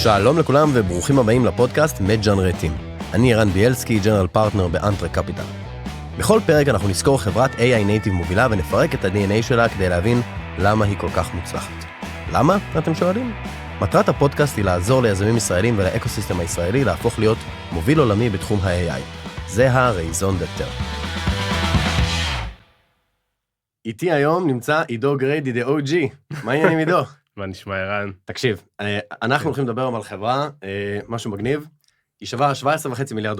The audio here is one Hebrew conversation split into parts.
שלום לכולם וברוכים הבאים לפודקאסט מג'נרטים. אני ערן ביאלסקי, ג'נרל פרטנר באנטרה קפיטל. בכל פרק אנחנו נזכור חברת AI נייטיב מובילה ונפרק את ה-DNA שלה כדי להבין למה היא כל כך מוצלחת. למה? אתם שואלים? מטרת הפודקאסט היא לעזור ליזמים ישראלים ולאקוסיסטם הישראלי להפוך להיות מוביל עולמי בתחום ה-AI. זה הרייזון דטר. איתי היום נמצא עידו גריידי, the OG. מה העניינים עידו? מה נשמע ערן? תקשיב, אנחנו הולכים לדבר על חברה, משהו מגניב, היא שווה $17.5 מיליארד.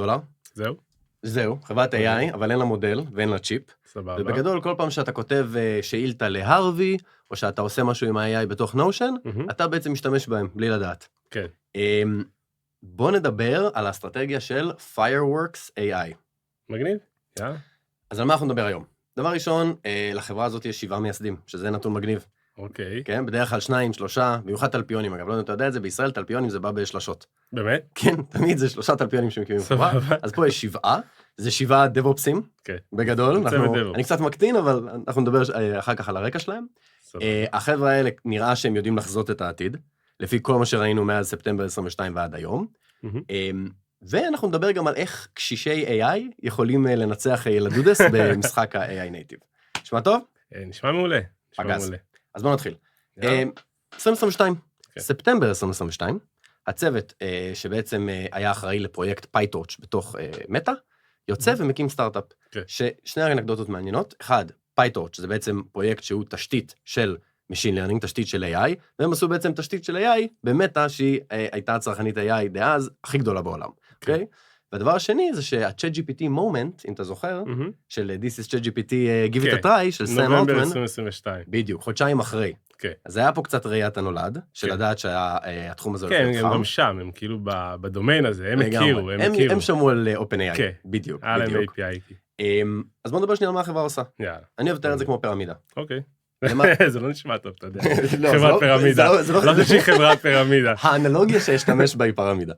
זהו, חברת AI, אבל אין לה מודל ואין לה צ'יפ. סבבה. ובגדול, כל פעם שאתה כותב שאילתה להרווי, או שאתה עושה משהו עם ה-AI בתוך נושן, אתה בעצם משתמש בהם, בלי לדעת. כן. בוא נדבר על האסטרטגיה של Fireworks AI. מגניב? אז על מה אנחנו נדבר היום? דבר ראשון, לחברה הזאת יש 7 מייסדים, שזה נתון מגניב. אוקיי. כן, בדרך כלל 2, 3, במיוחד תלפיונים, אגב, לא יודע, אתה יודע את זה, בישראל תלפיונים זה בא בשלשות. באמת? כן, תמיד זה 3 תלפיונים שמקימים חברה, אז פה יש 7, זה 7 דבופסים, בגדול, אני קצת מקטין, אבל אנחנו נדבר אחר כך על הרקע שלהם. החבר'ה האלה נראה שהם יודעים לחזות את העתיד, לפי כל מה שראינו מאז ספטמבר 22 ועד היום, ואנחנו נדבר גם על איך קשישי AI יכולים לנצח ילדודס במשחק ה-AI נייטיב. נשמע טוב? נשמע מעולה. אז בואו נתחיל. 2022, ספטמבר 2022, הצוות שבעצם היה אחראי לפרויקט PyTorch בתוך מטא, יוצא ומקים סטארט-אפ, ששני אנקדוטות מעניינות. אחד, PyTorch זה בעצם פרויקט שהוא תשתית של Machine Learning, תשתית של AI, והם עשו בעצם תשתית של AI במטא שהיא הייתה הצרכנית AI דאז הכי גדולה בעולם. אוקיי? והדבר השני זה שה-ChatGPT moment, אם אתה זוכר, של This is ChatGPT Give it a try, של סם אלטמן. נובמבר 2022. בדיוק, חודשיים אחרי. אז היה פה קצת ראיית הנולד, של לדעת שהתחום הזה הולך כן, להיות חם. הם גם שם, הם כאילו בדומיין הזה, הם הכירו. הם שמעו על OpenAI, בדיוק. היה להם API. אז בואו נדבר שנייה על מה החברה עושה. יאללה. אני אוהב את זה כמו פירמידה. אוקיי. זה לא נשמע טוב, אתה יודע. חברת פירמידה. לא חושב שהיא חברת פירמידה. האנלוגיה שהשתמש בה היא פירמידה.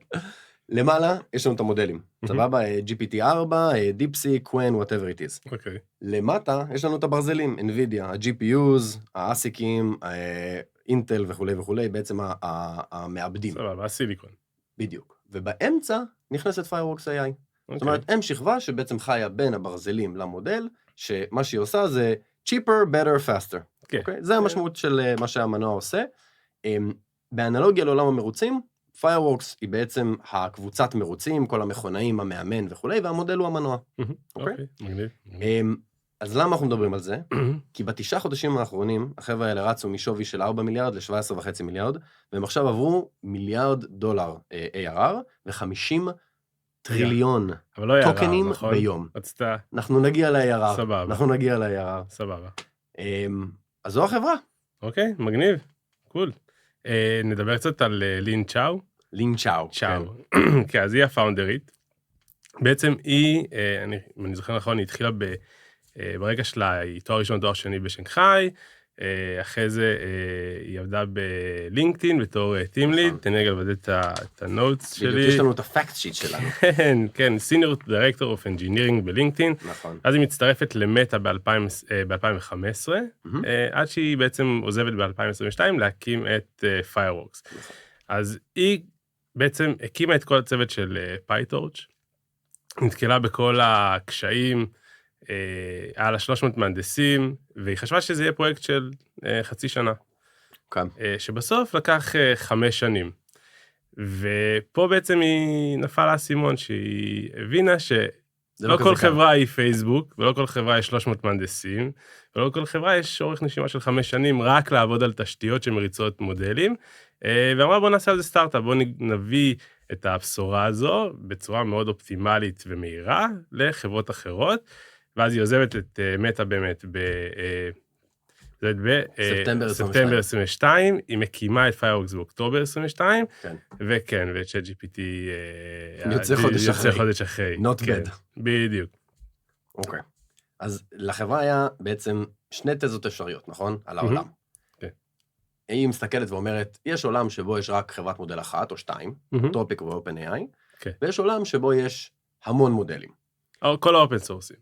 למעלה יש לנו את המודלים. סבבה, GPT-4, DeepSeek, Qwen, whatever it is. אוקיי. למטה יש לנו את הברזלים, NVIDIA, ה-GPUs, האסיקים, אינטל וכו' וכו', בעצם המעבדים. סבבה, הסיליקון. בדיוק. ובאמצע נכנסת Fireworks AI. זאת אומרת, הם שכבה שבעצם חיה בין הברזלים למודל, שמה שהיא עושה זה cheaper, better, faster. אוקיי? זה המשמעות של מה שהמנוע עושה. באנלוגיה לעולם המרוצים, Fireworks היא בעצם הקבוצת מרוצים, כל המכונאים, המאמן וכו', והמודל הוא המנוע. אוקיי, מגניב. אז למה אנחנו מדברים על זה? כי ב9 חודשים האחרונים, החבר'ה האלה רצו משווי של 4 מיליארד ל-17.5 מיליארד, והם עכשיו עברו $1 מיליארד ARR ו-50 טריליון טוקנים ביום. אנחנו נגיע ל-ARR. סבבה. אנחנו נגיע ל-ARR. סבבה. אז זו החברה. אוקיי, מגניב. קול. נדבר קצת על לין צ'או. לין צ'או. כן, אז היא הפאונדרית. בעצם היא, אני זוכר נכון, היא התחילה ברקע שלה, היא תואר ראשון, תואר שני בשנגחאי, אחרי זה היא עבדה בלינקדאין בתור טים ליד, תן רגע לבדל את הנוטס שלי. בדיוק, יש לנו את הפקט שיט שלנו. כן, Senior Director of Engineering בלינקדאין. נכון. אז היא מצטרפת למטא ב-2015, עד שהיא בעצם עוזבת ב-2022 להקים את Fireworks. אז היא בעצם הקימה את כל הצוות של PyTorch, נתקלה בכל הקשיים, היה לה 300 מהנדסים, והיא חשבה שזה יהיה פרויקט של חצי שנה. שבסוף לקח 5 שנים. ופה בעצם היא נפלה לאסימון, שהיא הבינה שלא כל חברה היא פייסבוק, ולא כל חברה יש 300 מהנדסים, ולא כל חברה יש אורך נשימה של 5 שנים, רק לעבוד על תשתיות שמריצות מודלים, ואמרה בוא נעשה על זה סטארט-אפ, בוא נביא את הבשורה הזו, בצורה מאוד אופטימלית ומהירה, לחברות אחרות, ואז היא עוזבת את מטא באמת בספטמבר 22, היא מקימה את Fireworks באוקטובר 22, וכן, ואת ChatGPT יוצא חודש אחרי. Not bad. בדיוק. אוקיי. אז לחברה היה בעצם 2 תזות אפשריות, נכון? על העולם. היא מסתכלת ואומרת, יש עולם שבו יש רק חברת מודל אחת או 2, טופיק ו-OpenAI, ויש עולם שבו יש המון מודלים. כל האופן סורסים.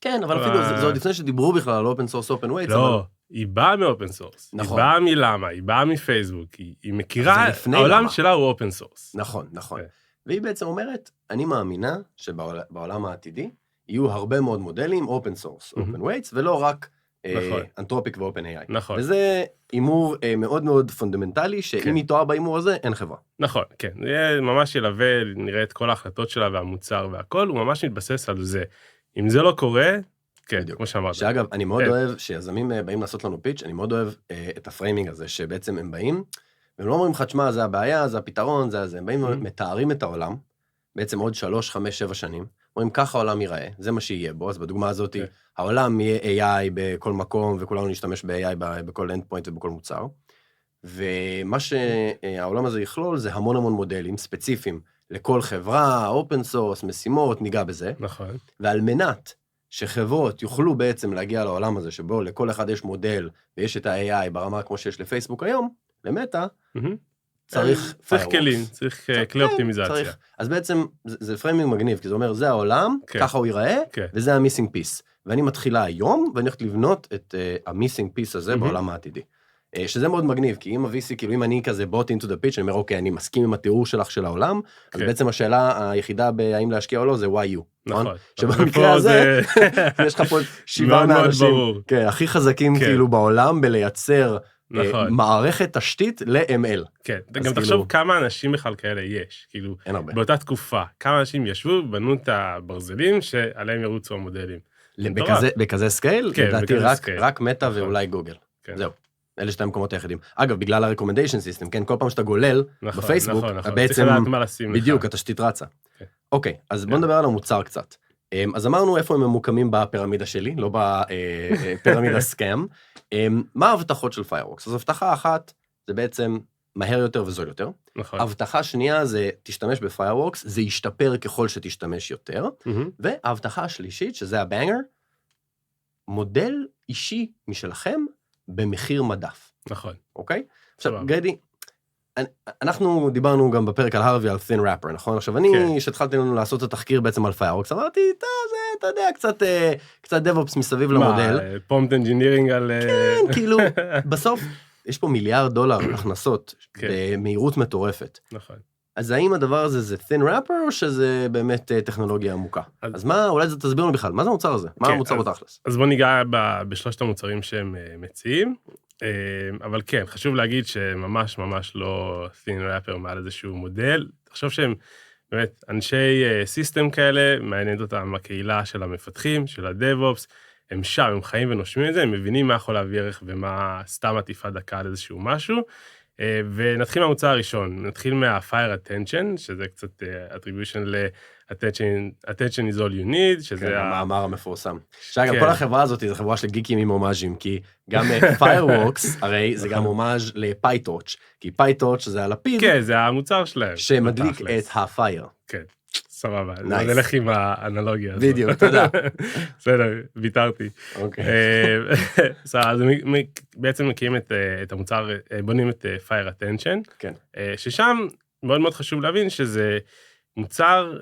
כן, אבל אפילו זה עוד לפני שדיברו בכלל על אופן סורס, אופן ווייטס. לא, היא באה מאופן סורס. היא באה מלמה, היא באה מפייסבוק, היא מכירה, העולם שלה הוא אופן סורס. נכון, נכון. והיא בעצם אומרת, אני מאמינה שבעולם העתידי יהיו הרבה מאוד מודלים, אופן סורס, אופן ווייטס, ולא רק אנתרופיק ואופן AI. נכון. וזה אימור מאוד מאוד פונדמנטלי, שאם היא טועה באימור הזה, אין חברה. נכון, כן. זה ממש ילווה, נראה את כל ההחלטות שלה והמוצר והכל, הוא ממש מתבסס על זה. אם זה לא קורה, כן, כמו שאמרת. שאגב, אני מאוד אוהב שיזמים באים לעשות לנו פיץ', אני מאוד אוהב את הפריימינג הזה, שבעצם הם באים, והם לא אומרים לך, תשמע, זה הבעיה, זה הפתרון, זה, הם באים מתארים את העולם, בעצם עוד 3, 5, 7 שנים, אומרים, ככה העולם ייראה, זה מה שיהיה בו, אז בדוגמה הזאת, העולם יהיה AI בכל מקום, וכולנו נשתמש ב-AI בכל endpoint ובכל מוצר, ומה שהעולם הזה יכלול, זה המון המון מודלים ספציפיים, לכל חברה, אופן סורס, משימות, ניגע בזה. נכון. ועל מנת שחברות יוכלו בעצם להגיע לעולם הזה, שבו לכל אחד יש מודל, ויש את ה-AI ברמה כמו שיש לפייסבוק היום, למטה, צריך כלים, צריך כלי אופטימיזציה. אז בעצם זה פריימינג מגניב, כי זה אומר, זה העולם, ככה הוא ייראה, וזה המיסינג פיס. ואני מתחילה היום, ואני הולכת לבנות את המיסינג פיס הזה בעולם העתידי. שזה מאוד מגניב, כי אם ה-VC, כאילו אם אני כזה bought into the pitch, אני אומר, אוקיי, אני מסכים עם התיאור שלך של העולם, אז בעצם השאלה היחידה בהאם להשקיע או לא, זה why you. נכון. שבמקרה הזה, יש לך פה 7 מהאנשים, הכי חזקים כאילו בעולם, בלייצר מערכת תשתית ל-ML. כן, גם תחשוב כמה אנשים בכלל כאלה יש, כאילו, באותה תקופה, כמה אנשים ישבו, בנו את הברזלים שעליהם ירוצו המודלים. בכזה סקייל? לדעתי רק מטה ואולי גוגל. זהו. אלה שתי המקומות היחידים. אגב, בגלל ה-recommendation system, כן, כל פעם שאתה גולל בפייסבוק, בעצם בדיוק התשתית רצה. אוקיי, אז בוא נדבר על המוצר קצת. אז אמרנו איפה הם ממוקמים בפירמידה שלי, לא בפירמידה סקאם. מה ההבטחות של Fireworks? אז הבטחה אחת זה בעצם מהר יותר וזול יותר. הבטחה שנייה זה תשתמש ב-Fireworks, זה ישתפר ככל שתשתמש יותר. וההבטחה השלישית, שזה הבנגר, מודל אישי משלכם, במחיר מדף. נכון. אוקיי? עכשיו, גדי, אנחנו דיברנו גם בפרק על הרווי, על thin wrapper, נכון? עכשיו, אני, שהתחלתי לנו לעשות את התחקיר בעצם על Fireworks, אמרתי, אתה יודע, קצת DevOps מסביב למודל. מה, prompt engineering על... כן, כאילו, בסוף, יש פה $1 מיליארד הכנסות, במהירות מטורפת. נכון. אז האם הדבר הזה זה thin wrapper, או שזה באמת טכנולוגיה עמוקה? אז מה, אולי זה תסביר לנו בכלל, מה זה המוצר הזה? מה המוצר בתכלס? אז בוא ניגע בשלושת המוצרים שהם מציעים, אבל כן, חשוב להגיד שממש ממש לא thin wrapper מעל איזשהו מודל, תחשוב שהם באמת אנשי סיסטם כאלה, מעניינת אותם הקהילה של המפתחים, של ה-DevOps, הם שם, הם חיים ונושמים את זה, הם מבינים מה יכול להביא ערך ומה סתם עטיפה דקה על איזשהו משהו, ונתחיל מהמוצר הראשון, נתחיל מה-Fire Attention, שזה קצת attribution ל-Attention is all you need, שזה המאמר המפורסם. שאגב, כל החברה הזאת זו חברה של גיקים עם הומאז'ים, כי גם Fireworks, הרי זה גם הומאז' ל-PyTorch, כי PyTorch זה הלפיד, כן, זה המוצר שלהם. שמדליק את ה-Fire. כן, סבבה, נלך עם האנלוגיה הזאת. בדיוק, תודה. בסדר, ויתרתי. אז בעצם מקימים את המוצר, בונים את Fire Attention, ששם מאוד מאוד חשוב להבין שזה מוצר,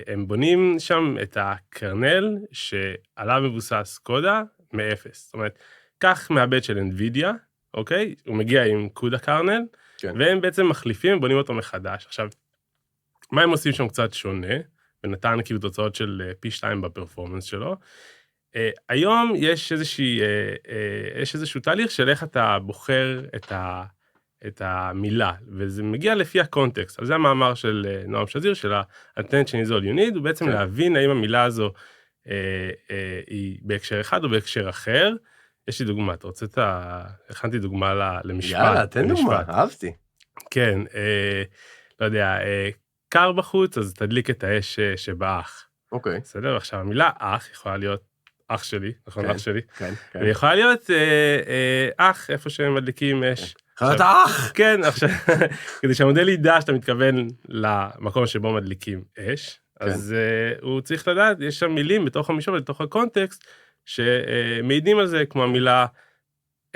הם בונים שם את הקרנל שעליו מבוסס קודה מאפס. זאת אומרת, כך מהבית של NVIDIA, אוקיי? הוא מגיע עם קודה קרנל, והם בעצם מחליפים, בונים אותו מחדש. עכשיו, מה הם עושים שם קצת שונה, ונתן כאילו תוצאות של פי 2 בפרפורמנס שלו. היום יש איזשהו תהליך של איך אתה בוחר את המילה, וזה מגיע לפי הקונטקסט. אז זה המאמר של נועם שזיר, של ה-Attention is all you need, הוא בעצם להבין האם המילה הזו היא בהקשר אחד או בהקשר אחר. יש לי דוגמה, אתה רוצה הכנתי דוגמה למשפט. יאללה, תן דוגמה, אהבתי. כן, לא יודע, קר בחוץ, אז תדליק את האש שבאח. אוקיי. בסדר? עכשיו, המילה אח יכולה להיות אח שלי, נכון? אח שלי. כן, כן. ויכולה להיות אח, איפה שהם מדליקים אש. יכולה להיות אח! כן, עכשיו, כדי שהמודל ידע שאתה מתכוון למקום שבו מדליקים אש, אז הוא צריך לדעת, יש שם מילים בתוך המישור, בתוך הקונטקסט, שמעידים על זה, כמו המילה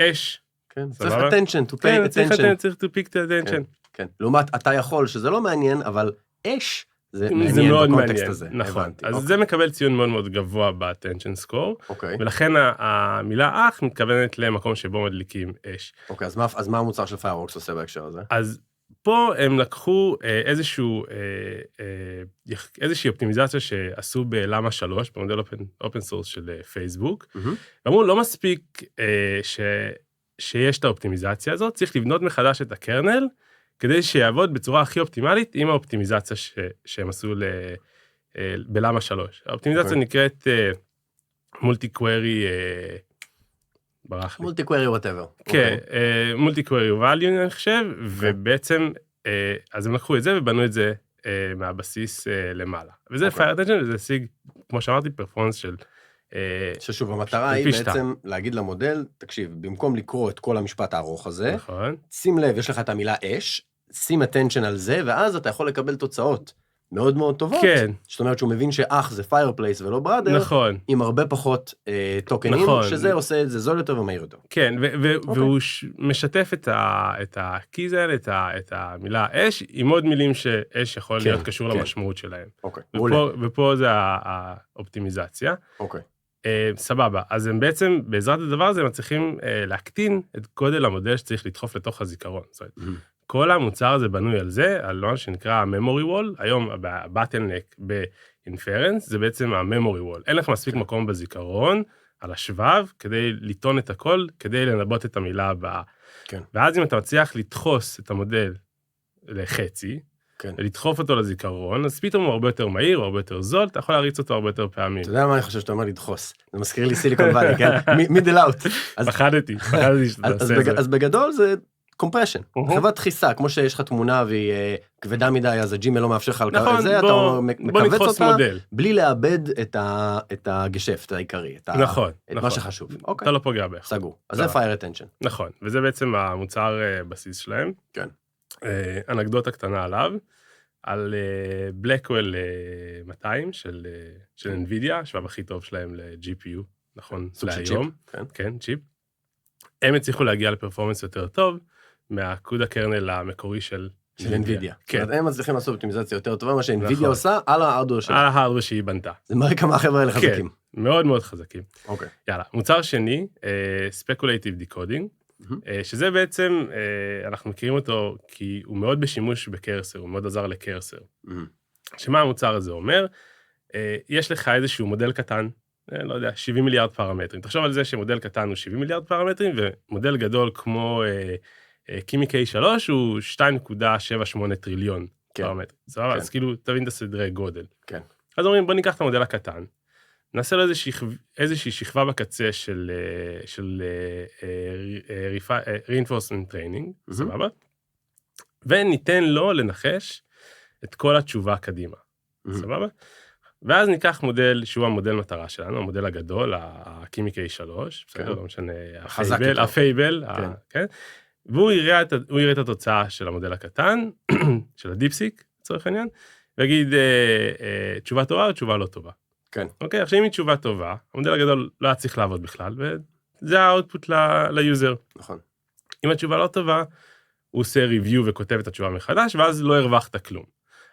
אש. כן, צריך attention, to pay attention. צריך to pick the attention. כן, לעומת אתה יכול, שזה לא מעניין, אבל אש זה מעניין מאוד בקונטקסט מעניין, הזה. נכון. הבנתי, אז אוקיי. זה מקבל ציון מאוד מאוד גבוה ב-attention score, אוקיי. ולכן המילה אח מתכוונת למקום שבו מדליקים אש. אוקיי, אז מה המוצר של Fireworks עושה בהקשר הזה? אז פה הם לקחו איזושהי אופטימיזציה שעשו בלמה 3, במודל אופן סורס של פייסבוק, ואמרו, לא מספיק שיש את האופטימיזציה הזאת, צריך לבנות מחדש את הקרנל, כדי שיעבוד בצורה הכי אופטימלית עם האופטימיזציה שהם עשו בלמה 3. האופטימיזציה נקראת מולטי קווירי, ברח לי. מולטי קווירי whatever. כן, מולטי קווירי value אני חושב, ובעצם, אז הם לקחו את זה ובנו את זה מהבסיס למעלה. וזה Fire Attention, וזה השיג, כמו שאמרתי, פרפורמנס של... ששוב, המטרה היא בעצם להגיד למודל, תקשיב, במקום לקרוא את כל המשפט הארוך הזה, שים לב, יש לך את המילה אש, שים attention על זה, ואז אתה יכול לקבל תוצאות מאוד מאוד טובות. כן. זאת אומרת שהוא מבין שאח זה fireplace ולא brother, נכון. עם הרבה פחות טוקנים, נכון. שזה עושה את זה זול יותר ומהיר יותר. כן, והוא משתף את הקיז האלה, את המילה אש, עם עוד מילים שאש יכול להיות קשור למשמעות שלהם. אוקיי. ופה זה האופטימיזציה. אוקיי. סבבה, אז הם בעצם, בעזרת הדבר הזה, הם צריכים להקטין את גודל המודל שצריך לדחוף לתוך הזיכרון. זאת אומרת, כל המוצר הזה בנוי על זה, על מה שנקרא memory wall, היום ה-bottleneck ב-inference, זה בעצם ה-memory wall. אין לך מספיק מקום בזיכרון, על השבב, כדי לטעון את הכל, כדי לנבות את המילה הבאה. כן. ואז אם אתה מצליח לדחוס את המודל לחצי, כן. ולדחוף אותו לזיכרון, אז פתאום הוא הרבה יותר מהיר, הוא הרבה יותר זול, אתה יכול להריץ אותו הרבה יותר פעמים. אתה יודע מה אני חושב שאתה אומר לדחוס? זה מזכיר לי סיליקון ואלי, כן? מידל אאוט. פחדתי שאתה עושה את זה. אז בגדול זה קומפרשן, חברת דחיסה, כמו שיש לך תמונה והיא כבדה מדי, אז הג'ימל לא מאפשר לך על זה, אתה מכווץ אותה, בלי לאבד את הגשפט העיקרי, את מה שחשוב. אתה לא פוגע בך. סגור. אז זה Fire Attention. נכון, וזה בעצם המוצר בסיס שלהם. כן. אנקדוטה קטנה עליו, על בלקוול 200 של NVIDIA, שבב הכי טוב שלהם ל-GPU, נכון, להיום. כן, צ'יפ. הם הצליחו להגיע לפרפורמנס יותר טוב, מהקוד הקרנל המקורי של NVIDIA. כן. הם מצליחים לעשות אופטימיזציה יותר טובה, מה ש-NVIDIA עושה על ההארדוור שלה. על ההארדוור שהיא בנתה. זה מראה כמה החבר'ה האלה חזקים. כן, מאוד מאוד חזקים. אוקיי. יאללה, מוצר שני, Speculative Decoding, שזה בעצם, אנחנו מכירים אותו כי הוא מאוד בשימוש בקרסר, הוא מאוד עזר לקרסר. שמה המוצר הזה אומר? יש לך איזשהו מודל קטן, לא יודע, 70 מיליארד פרמטרים. תחשוב על זה שמודל קטן הוא 70 מיליארד פרמטרים, ומודל גדול כמו קימי K3 הוא 2.78 טריליון פרמטרים. סבבה? אז כאילו, תבין את הסדרי גודל. כן. אז אומרים, בוא ניקח את המודל הקטן, נעשה לו איזושהי שכבה בקצה של reinforcement training, סבבה? וניתן לו לנחש את כל התשובה קדימה, סבבה? ואז ניקח מודל שהוא המודל מטרה שלנו, המודל הגדול, הקימי K3, בסדר, לא משנה, הפייבל, כן? והוא יראה את התוצאה של המודל הקטן, של הדיפסיק, לצורך העניין, ויגיד תשובה טובה או תשובה לא טובה. כן. אוקיי, עכשיו אם היא תשובה טובה, המודל הגדול לא היה צריך לעבוד בכלל, וזה האוטפוט ליוזר. נכון. אם התשובה לא טובה, הוא עושה ריוויו וכותב את התשובה מחדש, ואז לא הרווחת כלום.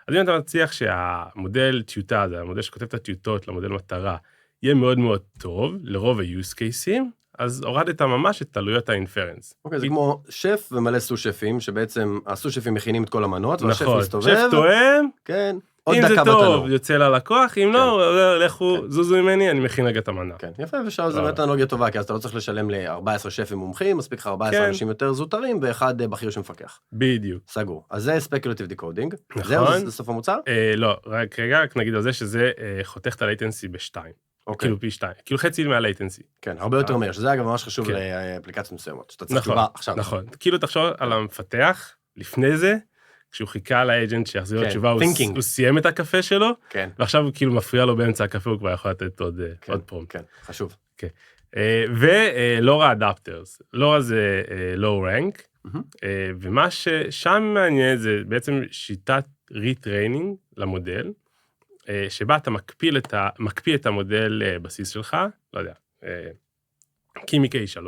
אז אם אתה מצליח שהמודל טיוטה הזה, המודל שכותב את הטיוטות למודל מטרה, יהיה מאוד מאוד טוב, לרוב ה-use cases, אז הורדת ממש את תלויות האינפרנס. אוקיי, זה כמו שף ומלא סו-שפים, שבעצם הסו-שפים מכינים את כל המנות, והשף מסתובב. שף תואם. כן. אם זה טוב, יוצא ללקוח, אם לא, לכו, זוזו ממני, אני מכין רגע את המנה. כן, יפה, ושם זה באמת אנלוגיה טובה, כי אז אתה לא צריך לשלם ל-14 שפים מומחים, מספיק לך 14 אנשים יותר זוטרים, ואחד בכיר שמפקח. בדיוק. סגור. אז זה Speculative Decoding. נכון. זהו, זה סוף המוצר? לא, רק רגע, רק נגיד על זה שזה חותך את הלייטנסי ב-2. כאילו פי 2. כאילו חצי מהלייטנסי. כן, הרבה יותר מהר, שזה אגב ממש חשוב לאפליקציות מסוימות, שאתה צריך תשובה עכשיו. נכון, כאילו תחשוב על המפתח, לפני זה, כשהוא חיכה לאג'נט שיחזיר לו תשובה, הוא סיים את הקפה שלו, ועכשיו הוא כאילו מפריע לו באמצע הקפה, הוא כבר יכול לתת עוד פרומפט. כן, חשוב. ולורה אדפטרס, לורה זה low rank, ומה ששם מעניין זה בעצם שיטת ריטריינינג למודל, שבה אתה מקפיא את המודל בסיס שלך, לא יודע, קימי K3,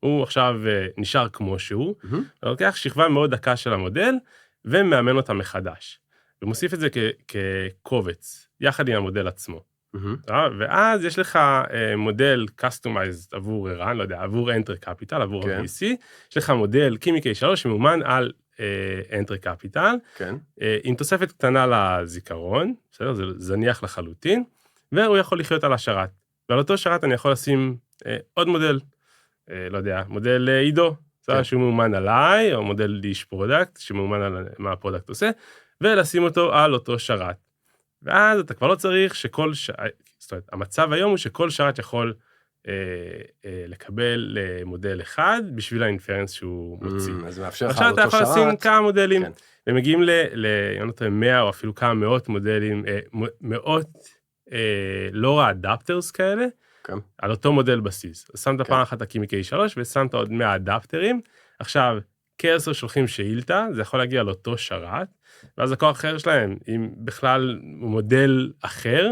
הוא עכשיו נשאר כמו שהוא, ולוקח שכבה מאוד דקה של המודל, ומאמן אותה מחדש. ומוסיף את זה כקובץ, יחד עם המודל עצמו. ואז יש לך מודל customized עבור ערן, לא יודע, עבור Enter Capital, עבור ה-VC, יש לך מודל קימי K3 שמומן על Enter Capital, עם תוספת קטנה לזיכרון, בסדר? זה זניח לחלוטין, והוא יכול לחיות על השרת. ועל אותו שרת אני יכול לשים עוד מודל, לא יודע, מודל עידו, שהוא מאומן עליי, או מודל איש פרודקט, שמאומן על מה הפרודקט עושה, ולשים אותו על אותו שרת. ואז אתה כבר לא צריך שכל שרת, זאת אומרת, המצב היום הוא שכל שרת יכול לקבל מודל אחד, בשביל האינפרנס שהוא מוציא. אז מאפשר לך על עכשיו אותו אתה יכול לשים כמה מודלים, כן. ומגיעים ל-100 או אפילו כמה מאות מודלים, מאות לורה אדפטרס כאלה, על אותו מודל בסיס. אז שמת פעם אחת הקימי K3, ושמת עוד 100 אדפטרים. עכשיו, כ10 שולחים שאילתה, זה יכול להגיע לאותו שרת, ואז הכוח אחר שלהם, אם בכלל מודל אחר,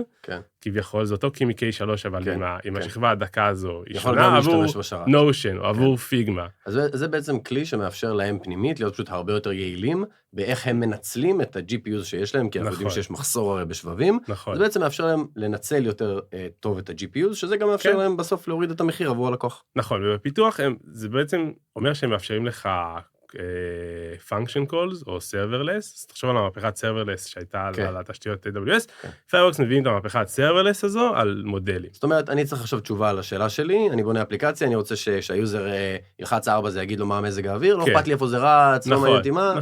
כביכול, זה אותו קימי K3, אבל עם השכבה הדקה הזו, היא שונה עבור נושן, או עבור פיגמה. אז זה בעצם כלי שמאפשר להם פנימית, להיות פשוט הרבה יותר יעילים, באיך הם מנצלים את ה-GPUs שיש להם, כי אנחנו יודעים שיש מחסור הרי בשבבים, זה בעצם מאפשר להם לנצל יותר טוב את ה-GPUs, שזה גם מאפשר להם בסוף להוריד את המחיר עבור הלקוח. נכון, ובפיתוח זה בעצם אומר שהם מאפשרים לך function calls או serverless, אז תחשוב על המהפכת serverless שהייתה על התשתיות AWS, Fireworks מביאים את המהפכת serverless הזו על מודלים. זאת אומרת, אני צריך עכשיו תשובה על השאלה שלי, אני בונה אפליקציה, אני רוצה שהיוזר ילחץ 4, זה יגיד לו מה מזג האוויר, לא אכפת לי איפה זה רץ, לא מעניין אותי מה,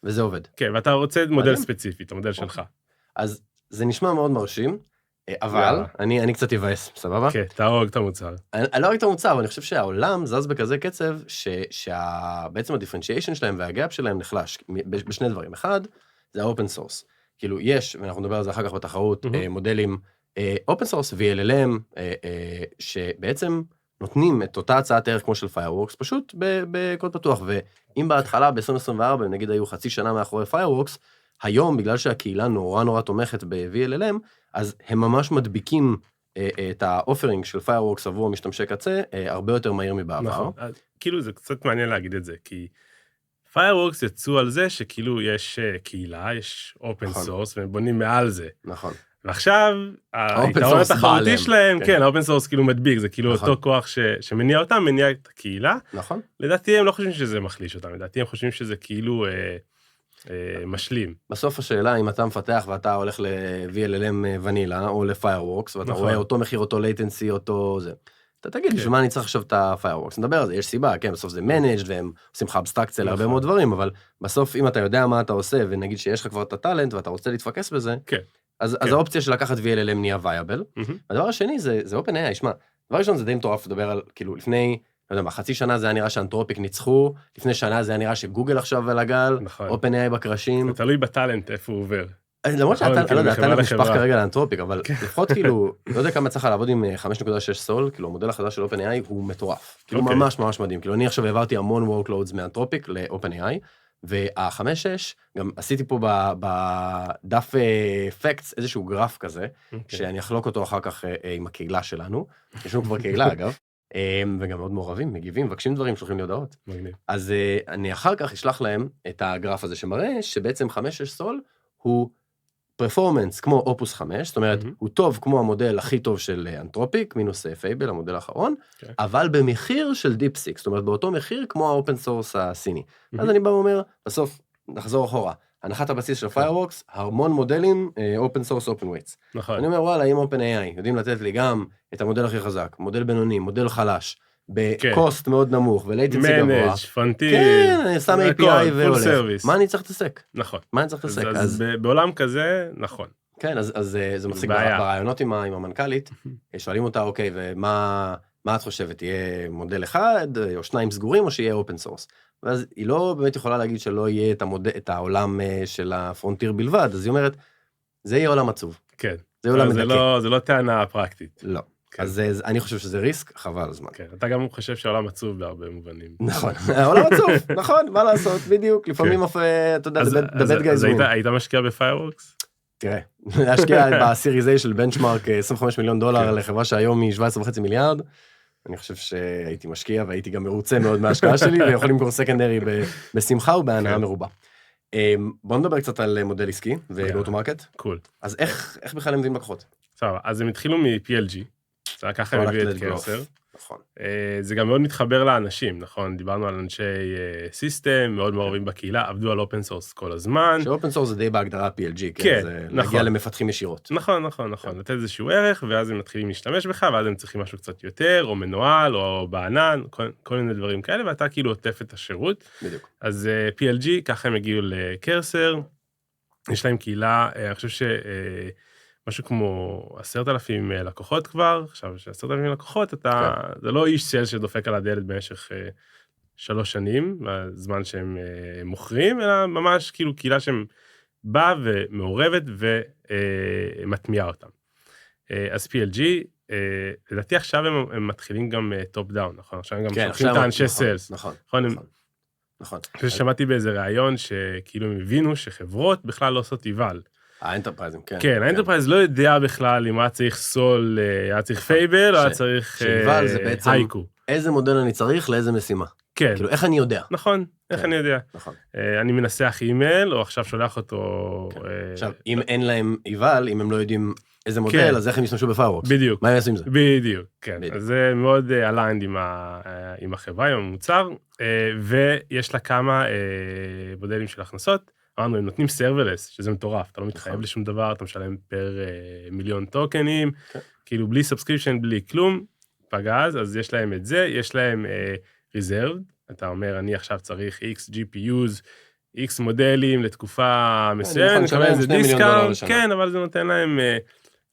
וזה עובד. כן, ואתה רוצה מודל ספציפי, את המודל שלך. אז זה נשמע מאוד מרשים, אבל אני קצת אבאס, סבבה? כן, תהרוג את המוצר. אני לא אוהג את המוצר, אבל אני חושב שהעולם זז בכזה קצב, שבעצם הדיפרנציאשן שלהם והגאפ שלהם נחלש, בשני דברים. אחד, זה האופן סורס. כאילו, יש, ואנחנו נדבר על זה אחר כך בתחרות, מודלים אופן סורס ו-LLM, שבעצם נותנים את אותה הצעת ערך כמו של Fireworks, פשוט בקוד פתוח, ואם בהתחלה, ב-2024, נגיד היו חצי שנה מאחורי Fireworks, היום, בגלל שהקהילה נורא תומכת ב-VLLM, אז הם ממש מדביקים את האופרינג של Fireworks עבור המשתמשי קצה, הרבה יותר מהיר מבעבר. נכון, כאילו זה קצת מעניין להגיד את זה, כי Fireworks יצאו על זה שכאילו יש קהילה, יש אופן סורס, והם בונים מעל זה. נכון. ועכשיו, היתרון התחרותי שלהם, כן, האופן סורס כאילו מדביק, זה כאילו אותו כוח שמניע אותם, מניע את הקהילה. נכון. לדעתי הם לא חושבים שזה מחליש אותם, לדעתי הם חושבים שזה כאילו משלים. בסוף השאלה, אם אתה מפתח ואתה הולך ל-VLLM ונילה, או ל-Fireworks, ואתה רואה אותו מחיר, אותו latency, אותו זה. אתה תגיד, בשביל מה אני צריך עכשיו את ה-Fireworks? נדבר על זה, יש סיבה, כן, בסוף זה managed, והם עושים לך אבסטרקציה להרבה מאוד דברים, אבל בסוף, אם אתה יודע מה אתה עושה, ונגיד שיש לך כבר את הטלנט, ואתה רוצה להתפקס בזה, אז האופציה של לקחת VLLM נהיה viable. הדבר השני זה OpenAI, שמע, דבר ראשון זה די מטורף לדבר על, כאילו, לפני, לא יודע, חצי שנה זה היה נראה שאנתרופיק ניצחו, לפני שנה זה היה נראה שגוגל עכשיו על הגל, OpenAI בקרשים. זה תלוי בטלנט, איפה הוא עובר. למרות שאתה, לא יודע, אתה נשפח כרגע לאנתרופיק, אבל לפחות כאילו, לא יודע כמה צריך לעבוד עם 5.6 סול, כאילו המודל החדש של OpenAI הוא מטורף, כאילו ממש מדהים, כאילו אני עכשיו העברתי המון workloads מאנתרופיק ל-OpenAI, וה-5.6, גם עשיתי פה בדף facts איזשהו גרף כזה, שאני אחלוק אותו אחר כך עם הקהילה שלנו, יש לנו כבר קהילה אגב, וגם מאוד מעורבים, מגיבים, מבקשים דברים, שולחים לי הודעות. אז אני אחר כך אשלח להם את הגרף הזה שמראה שבעצם 5.6 סול הוא פרפורמנס כמו אופוס 5, זאת אומרת, הוא טוב כמו המודל הכי טוב של אנתרופיק, מינוס פייבל, המודל האחרון, אבל במחיר של דיפסיק, זאת אומרת, באותו מחיר כמו האופן סורס הסיני. אז אני בא ואומר, בסוף, נחזור אחורה, הנחת הבסיס של Fireworks, המון מודלים, אופן סורס, אופן ווייטס. אני אומר, וואלה, אם OpenAI יודעים לתת לי גם את המודל הכי חזק, מודל בינוני, מודל חלש, בקוסט מאוד נמוך, ולייטנסי גבוה. מנג', פרנטיר. כן, אני שם API והולך. מה אני צריך להתעסק? נכון. מה אני צריך להתעסק? אז בעולם כזה, נכון. כן, אז זה מצחיק ברעיונות עם המנכ"לית, שואלים אותה, אוקיי, ומה את חושבת? יהיה מודל אחד, או שניים סגורים, או שיהיה אופן סורס? ואז היא לא באמת יכולה להגיד שלא יהיה את העולם של הפרונטיר בלבד, אז היא אומרת, זה יהיה עולם עצוב. כן. זה עולם מדכא. זה לא טענה פרקטית. לא. אז אני חושב שזה ריסק, חבל הזמן. כן, אתה גם חושב שהעולם עצוב בהרבה מובנים. נכון, העולם עצוב, נכון, מה לעשות, בדיוק, לפעמים אתה יודע, דבט גייזורים. אז היית משקיע בפיירורקס? תראה, להשקיע בסיריז A של בנצ'מארק $25 מיליון לחברה שהיום היא 17.5 מיליארד, אני חושב שהייתי משקיע והייתי גם מרוצה מאוד מההשקעה שלי, ויכול למכור סקנדרי בשמחה ובהנאה מרובה. בוא נדבר קצת על מודל עסקי ו-go to market. קול. אז איך בכלל הם מביאים לקוחות? סבבה, אז הם התחילו מ-PLG, זה ככה הם הביאו את קרסר. נכון. זה גם מאוד מתחבר לאנשים, נכון? דיברנו על אנשי סיסטם, מאוד מעורבים בקהילה, עבדו על אופן סורס כל הזמן. שאופן סורס זה די בהגדרה PLG, כן, זה נכון. להגיע למפתחים ישירות. נכון, לתת איזשהו ערך, ואז הם מתחילים להשתמש בך, ואז הם צריכים משהו קצת יותר, או מנוהל, או בענן, כל מיני דברים כאלה, ואתה כאילו עוטף את השירות. בדיוק. אז PLG, ככה הם הגיעו לקרסר, יש להם קהילה, אני חושב משהו כמו 10,000 לקוחות כבר, עכשיו ש10,000 לקוחות, זה לא איש סייל שדופק על הדלת במשך 3 שנים, בזמן שהם מוכרים, אלא ממש כאילו קהילה שהם באה ומעורבת ומטמיעה אותם. אז PLG, לדעתי עכשיו הם מתחילים גם טופ דאון, נכון? עכשיו הם גם שולחים את האנשי סיילס. נכון. שמעתי באיזה ראיון שכאילו הם הבינו שחברות בכלל לא עושות איבל. האנטרפרייזים, כן. כן, האנטרפרייז לא יודע בכלל אם היה צריך סול, היה צריך פייבל, או היה צריך הייקו. איזה מודל אני צריך לאיזה משימה. כן. כאילו, איך אני יודע? נכון, איך אני יודע. נכון. אני מנסח אימייל, או עכשיו שולח אותו... עכשיו, אם אין להם איבל, אם הם לא יודעים איזה מודל, אז איך הם ישתמשו בפיירוורקס? בדיוק. מה הם יעשו עם זה? בדיוק, כן. אז זה מאוד aligned עם החברה, עם המוצר, ויש לה כמה מודלים של הכנסות. אמרנו, הם נותנים סרברלס, שזה מטורף, אתה לא מתחייב לשום דבר, אתה משלם פר 1,000,000 טוקנים, כאילו בלי סאבסקריפשן, בלי כלום, פגז, אז יש להם את זה, יש להם ריזרב, אתה אומר, אני עכשיו צריך X GPUs, X מודלים לתקופה מסוימת, אני חושב איזה דיסקאונט, כן, אבל זה נותן להם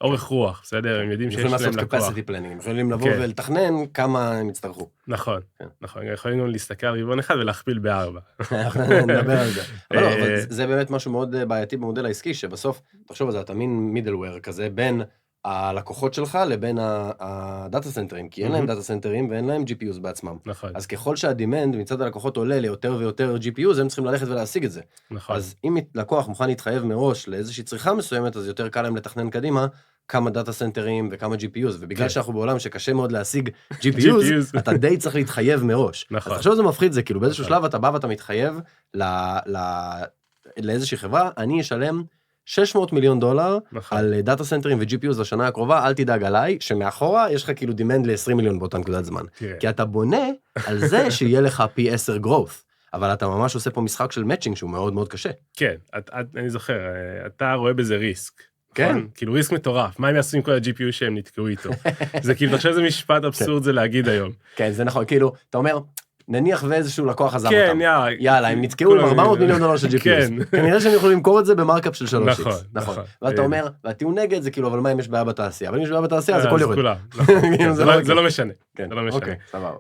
אורך רוח, בסדר? הם יודעים שיש להם לקוח. יכולים לעשות capacity planning, הם יכולים לבוא ולתכנן כמה הם יצטרכו. נכון, נכון, יכולים גם להסתכל על רבעון אחד ולהכפיל ב4. נדבר על זה. אבל זה באמת משהו מאוד בעייתי במודל העסקי, שבסוף, תחשוב על זה, אתה מין middleware כזה, בין הלקוחות שלך לבין הדאטה סנטרים, כי אין להם דאטה סנטרים ואין להם GPUs בעצמם. נכון. אז ככל שהדימנד מצד הלקוחות עולה ליותר ויותר GPUs, הם צריכים ללכת ולהשיג את זה. נכון. אז אם לקוח מוכן להתחייב מראש לאיזושהי צריכה מסוימת, אז יותר קל להם לתכנן קדימה כמה דאטה סנטרים וכמה GPUs, ובגלל שאנחנו בעולם שקשה מאוד להשיג GPUs, אתה די צריך להתחייב מראש. נכון. אז עכשיו זה מפחיד, זה כאילו באיזשהו שלב אתה בא ואתה מתחייב לאיזושהי חברה, אני אשלם $600 מיליון על דאטה סנטרים ו-GPUs לשנה הקרובה, אל תדאג עליי, שמאחורה יש לך כאילו דימנד ל-20 מיליון באותה נקודת זמן. כי אתה בונה על זה שיהיה לך פי 10 growth, אבל אתה ממש עושה פה משחק של matching שהוא מאוד מאוד קשה. כן, אני זוכר, אתה רואה בזה ריסק. כן. כאילו ריסק מטורף, מה הם יעשו עם כל ה-GPU שהם נתקעו איתו? זה כאילו, תחשב זה משפט אבסורד זה להגיד היום. כן, זה נכון, כאילו, אתה אומר, נניח ואיזשהו לקוח עזב כן, אותם. יאללה, הם נתקעו עם $400 מיליון של GPUs. כנראה שהם יכולים למכור את זה במרקאפ של 3x. נכון. ואתה אומר, והטיעון נגד זה כאילו, אבל מה אם יש בעיה בתעשייה? אבל אם יש בעיה בתעשייה, אז הכל יורד. זה לא משנה. אוקיי, סבבה.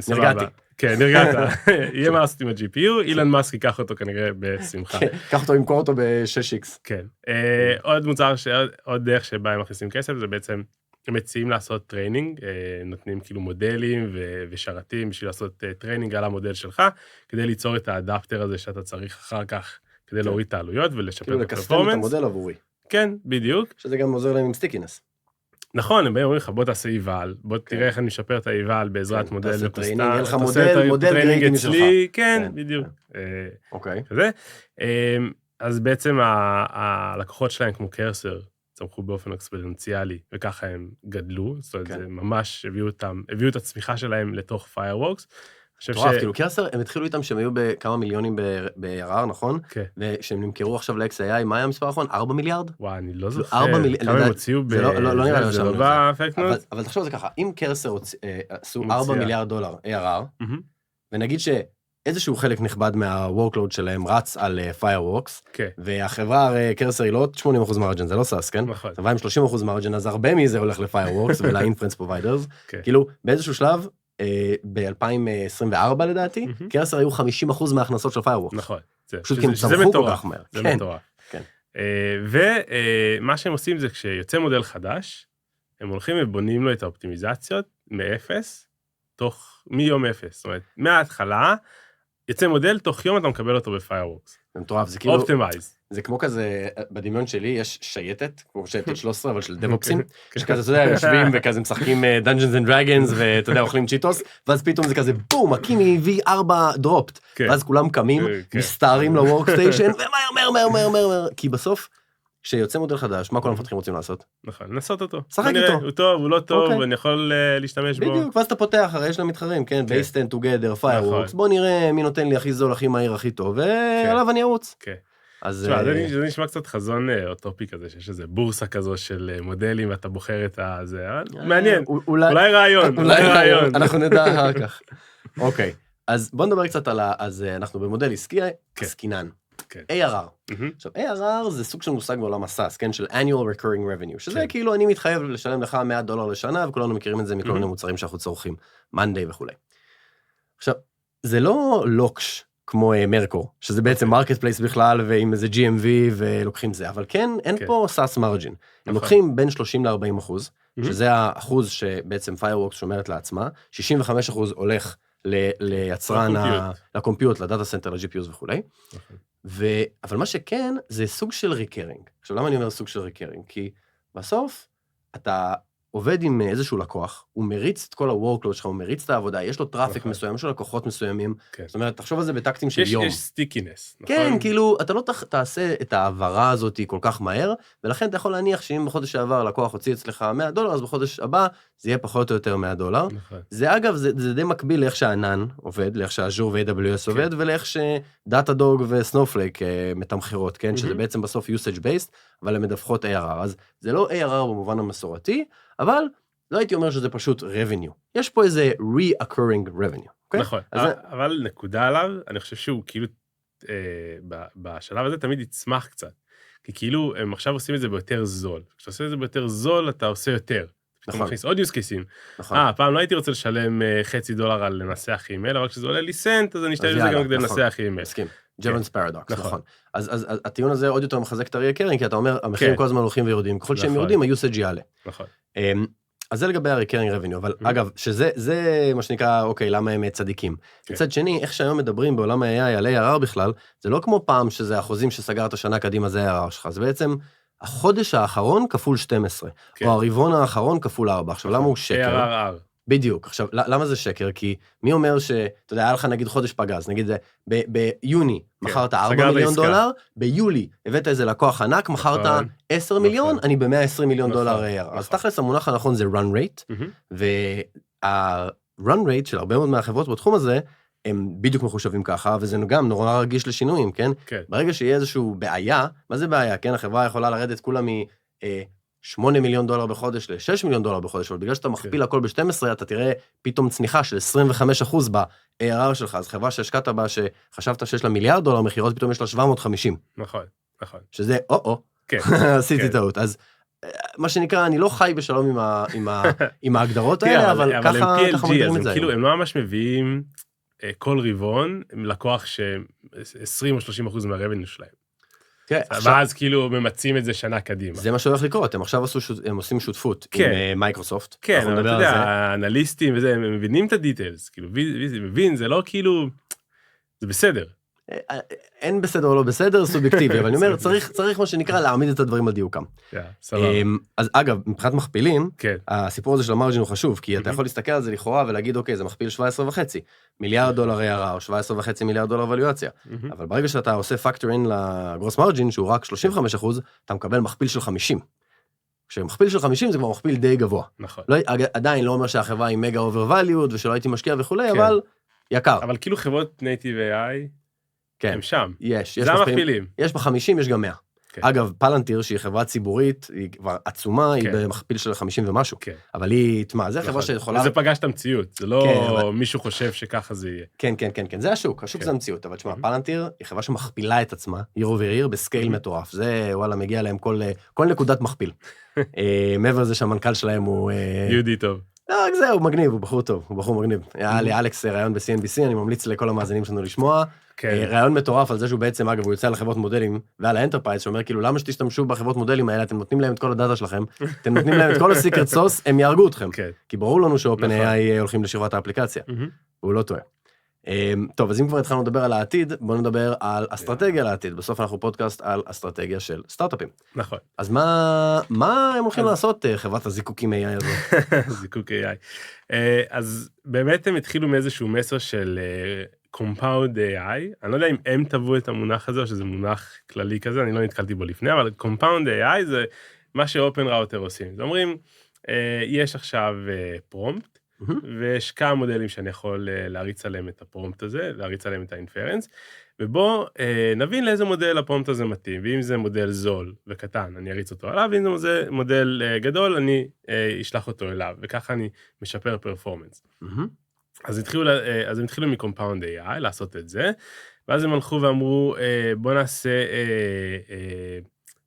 נרגעתי. כן, נרגעת. יהיה מה לעשות עם ה-GPU, אילן מאסק ייקח אותו כנראה בשמחה. קח אותו, ימכור אותו ב-6x. כן. עוד מוצר, עוד דרך שבה הם מכניסים כסף, זה בעצם הם מציעים לעשות טריינינג, נותנים כאילו מודלים ושרתים בשביל לעשות טריינינג על המודל שלך, כדי ליצור את האדפטר הזה שאתה צריך אחר כך, כדי להוריד את העלויות ולשפר את הפרפורמנס. כאילו לקסטם את המודל עבורי. כן, בדיוק. שזה גם עוזר להם עם סטיקינס. נכון, הם אומרים לך, בוא תעשה איבל, בוא תראה איך אני משפר את האיבל בעזרת מודל. תעשה טריינינג, יהיה לך מודל גריידים שלך. כן, בדיוק. אוקיי. אז בעצם הלקוחות שלהם כמו קרסר, צמחו באופן אקספוננציאלי, וככה הם גדלו, זאת אומרת, זה ממש הביאו את הצמיחה שלהם לתוך פיירוורקס. טוב, כאילו קרסר, הם התחילו איתם שהם היו בכמה מיליונים ב-ARR, נכון? כן. ושהם נמכרו עכשיו ל-XAI, מה היה המספר האחרון? 4 מיליארד? וואי, אני לא זוכר. 4 מיליארד. כמה הם הוציאו לא נראה לי זה לא בפקנוס. אבל תחשוב על זה ככה, אם קרסר עשו $4 מיליארד ARR, ונגיד שאיזשהו חלק נכבד מה-workload שלהם רץ על Fireworks, והחברה קרסר היא לא 80% מרג'ן, זה לא סאס, כן? נכון. חברה עם 30% מרג'ן, אז הרבה מזה הולך ל-Fireworks ול-Inference Providers. כאילו, באיזשהו שלב, ב-2024 לדעתי, קרסר היו 50% מההכנסות של Fireworks. נכון. פשוט כי הם צמחו כל כך מהר. זה מטורף. ומה שהם עושים זה כשיוצא מודל חדש, הם הולכים ובונים לו את האופטימיזציות מאפס, מיום אפס. זאת אומרת, מההתחלה, יצא מודל, תוך יום אתה מקבל אותו בפיירוורקס. זה מטורף, זה כאילו, אופטימייז. זה כמו כזה, בדמיון שלי יש שייטת, כמו שייטת 13, אבל של דבופסים, שכזה, אתה יודע, יושבים וכזה משחקים Dungeons and Dragons, ואתה יודע, אוכלים צ'יטוס, ואז פתאום זה כזה, בום, הקימי V4 דרופט, ואז כולם קמים, מסתערים לוורקסטיישן, ומהר, כי בסוף, כשיוצא מודל חדש, מה כל המפתחים רוצים לעשות? נכון, לנסות אותו. שחק איתו. הוא טוב, הוא לא טוב, אני יכול להשתמש בו. בדיוק, ואז אתה פותח, הרי יש להם מתחרים, כן, Based and Together, Fireworks, בוא נראה מי נותן לי הכי זול, הכי מהיר, הכי טוב, ועליו אני ארוץ. זה נשמע קצת חזון אוטופי כזה, שיש איזה בורסה כזו של מודלים, ואתה בוחר את זה, מעניין, אולי רעיון. אנחנו נדע אחר כך. אוקיי, אז בוא נדבר קצת על, אז אנחנו במודל עסקי, עסקינן. ARR. עכשיו, ARR זה סוג של מושג בעולם הסאס, כן, של annual recurring revenue, שזה כאילו אני מתחייב לשלם לך $100 לשנה, וכולנו מכירים את זה מכל מיני מוצרים שאנחנו צורכים, Monday וכו'. עכשיו, זה לא לוקש כמו מרקור, שזה בעצם מרקט פלייס בכלל, ועם איזה GMV ולוקחים זה, אבל כן, אין פה סאס מרג'ין. הם לוקחים בין 30-40%, שזה האחוז שבעצם Fireworks שומרת לעצמה, 65% הולך ליצרן, לקומפיוט, לדאטה סנטר, ל-GPUs וכו'. אבל מה שכן, זה סוג של ריקרינג. עכשיו, למה אני אומר סוג של ריקרינג? כי בסוף, אתה עובד עם איזשהו לקוח, הוא מריץ את כל ה-workload שלך, הוא מריץ את העבודה, יש לו טראפיק מסוים, יש לו לקוחות מסוימים, זאת אומרת, תחשוב על זה בטקטים של יום. יש סטיקינס, נכון? כן, כאילו, אתה לא תעשה את העברה הזאת כל כך מהר, ולכן אתה יכול להניח שאם בחודש שעבר לקוח הוציא אצלך $100, אז בחודש הבא זה יהיה פחות או יותר $100. זה אגב, זה די מקביל לאיך שהענן עובד, לאיך שהאז'ור ו-AWS עובד, ולאיך שדאטאדוג וסנופלייק מתמחרות, כן? שזה בעצם בסוף usage based, אבל הן מדווחות ARR. אז זה לא ARR במובן המסורתי, אבל לא הייתי אומר שזה פשוט revenue. יש פה איזה reoccurring revenue. נכון, אבל נקודה עליו, אני חושב שהוא כאילו, בשלב הזה תמיד יצמח קצת. כי כאילו, הם עכשיו עושים את זה ביותר זול. כשאתה עושה את זה ביותר זול, אתה עושה יותר. אתה מכניס עוד use cases. פעם לא הייתי רוצה לשלם $0.50 על לנסח אימייל, אבל כשזה עולה לי סנט, אז אני אשתמש בזה גם כדי לנסח אימייל. מסכים. ג'רמנס פרדוקס, נכון. אז הטיעון הזה עוד יותר מחזק את הריקרינג, כי אתה אומר, המחירים כל הזמן הולכים ויורדים, ככל שהם יורדים, ה-usage יעלה. נכון. אז זה לגבי הריקרינג רבניו, אבל אגב, שזה מה שנקרא, אוקיי, למה הם צדיקים. מצד שני, איך שהיום מדברים בעולם ה-AI על ARR בכלל, זה לא כמו פעם שזה החוזים שסגרת שנה קדימה, זה ARR שלך, זה בעצם החודש האחרון כפול 12, או הרבעון האחרון כפול 4. עכשיו, למה הוא שקר? ARR. בדיוק. עכשיו, למה זה שקר? כי מי אומר אתה יודע, היה לך נגיד חודש פגז, נגיד ביוני מכרת $4 מיליון, ביולי הבאת איזה לקוח ענק, מכרת $10 מיליון, אני ב$120 מיליון ARR. אז תכלס המונח הנכון זה run rate, וה-run rate של הרבה מאוד מהחברות בתחום הזה, הם בדיוק מחושבים ככה, וזה גם נורא רגיש לשינויים, כן? ברגע שיהיה איזשהו בעיה, מה זה בעיה? כן, החברה יכולה לרדת כולה $8 מיליון בחודש ל$6 מיליון בחודש, אבל בגלל שאתה מכפיל הכל ב-12, אתה תראה פתאום צניחה של 25% ב-ARR שלך, אז חברה שהשקעת בה, שחשבת שיש לה $1 מיליארד מחירות, פתאום יש לה 750. נכון. שזה, עשיתי טעות. אז מה שנקרא, אני לא חי בשלום עם ההגדרות האלה, אבל ככה מגדירים את זה. הם לא ממש מביאים כל רבעון, לקוח ש-20 או 30% מהרבניו שלהם. ואז כאילו ממצים את זה שנה קדימה. זה מה שהולך לקרות, הם עכשיו עושים שותפות עם מייקרוסופט. כן, אבל אתה יודע, האנליסטים וזה, הם מבינים את הדיטיילס, כאילו, מבין, זה לא כאילו, זה בסדר. אין בסדר או לא בסדר, סובייקטיבי, אבל אני אומר, צריך מה שנקרא להעמיד את הדברים על דיוקם. אז אגב, מבחינת מכפילים, הסיפור הזה של המרג'ין הוא חשוב, כי אתה יכול להסתכל על זה לכאורה ולהגיד, אוקיי, זה מכפיל $17.5 מיליארד ARR, או $17.5 מיליארד ולואציה. אבל ברגע שאתה עושה פקטור אין לגרוס מרג'ין, שהוא רק 35%, אתה מקבל מכפיל של 50. כשמכפיל של 50 זה כבר מכפיל די גבוה. נכון. עדיין לא אומר שהחברה היא מגה אובר ואליוד, ושלא הייתי משקיע וכולי, אבל יקר. אבל כאילו חברות נייטיב AI, הם שם. יש. זה המכפילים. יש ב-50, יש גם 100. אגב, פלנטיר, שהיא חברה ציבורית, היא כבר עצומה, היא במכפיל של 50 ומשהו. אבל היא, תמה, זה חברה שיכולה... זה פגש את המציאות, זה לא מישהו חושב שככה זה יהיה. כן, זה השוק זה המציאות, אבל תשמע, פלנטיר היא חברה שמכפילה את עצמה, עיר ועיר, בסקייל מטורף. זה, וואלה, מגיע להם כל נקודת מכפיל. מעבר לזה שהמנכ"ל שלהם הוא... יהודי טוב. לא, רק זה, הוא מגניב, הוא בחור טוב, הוא בחור מגניב. היה לי אלכס רעיון ב-CNBC, אני ממליץ לכל המאזינים שלנו לשמוע. רעיון מטורף על זה שהוא בעצם, אגב, הוא יוצא לחברות מודלים ועל האנטרפרייז, שאומר כאילו, למה שתשתמשו בחברות מודלים האלה, אתם נותנים להם את כל הדאטה שלכם, אתם נותנים להם את כל הסיקרט סוס, הם יהרגו אתכם. כי ברור לנו שאופן AI הולכים לשכבת האפליקציה. והוא לא טועה. טוב, אז אם כבר התחלנו לדבר על העתיד, בואו נדבר על אסטרטגיה לעתיד. בסוף אנחנו פודקאסט על אסטרטגיה של סטארט-אפים. נכון. אז מה הם הולכים לעשות, חברת הזיקוקים AI הזו? זיקוק AI. אז באמת הם התחילו מאיזשהו מסר של Compound AI. אני לא יודע אם הם טבעו את המונח הזה, או שזה מונח כללי כזה, אני לא נתקלתי בו לפני, אבל Compound AI זה מה ש-Open Router עושים. זאת אומרים, יש עכשיו פרומפט, ויש כמה מודלים שאני יכול להריץ עליהם את הפרומפט הזה, להריץ עליהם את האינפרנס, ובוא נבין לאיזה מודל הפרומפט הזה מתאים, ואם זה מודל זול וקטן, אני אריץ אותו עליו, ואם זה מודל גדול, אני אשלח אותו אליו, וככה אני משפר פרפורמנס. אז הם התחילו מקומפאונד AI לעשות את זה, ואז הם הלכו ואמרו, בוא נעשה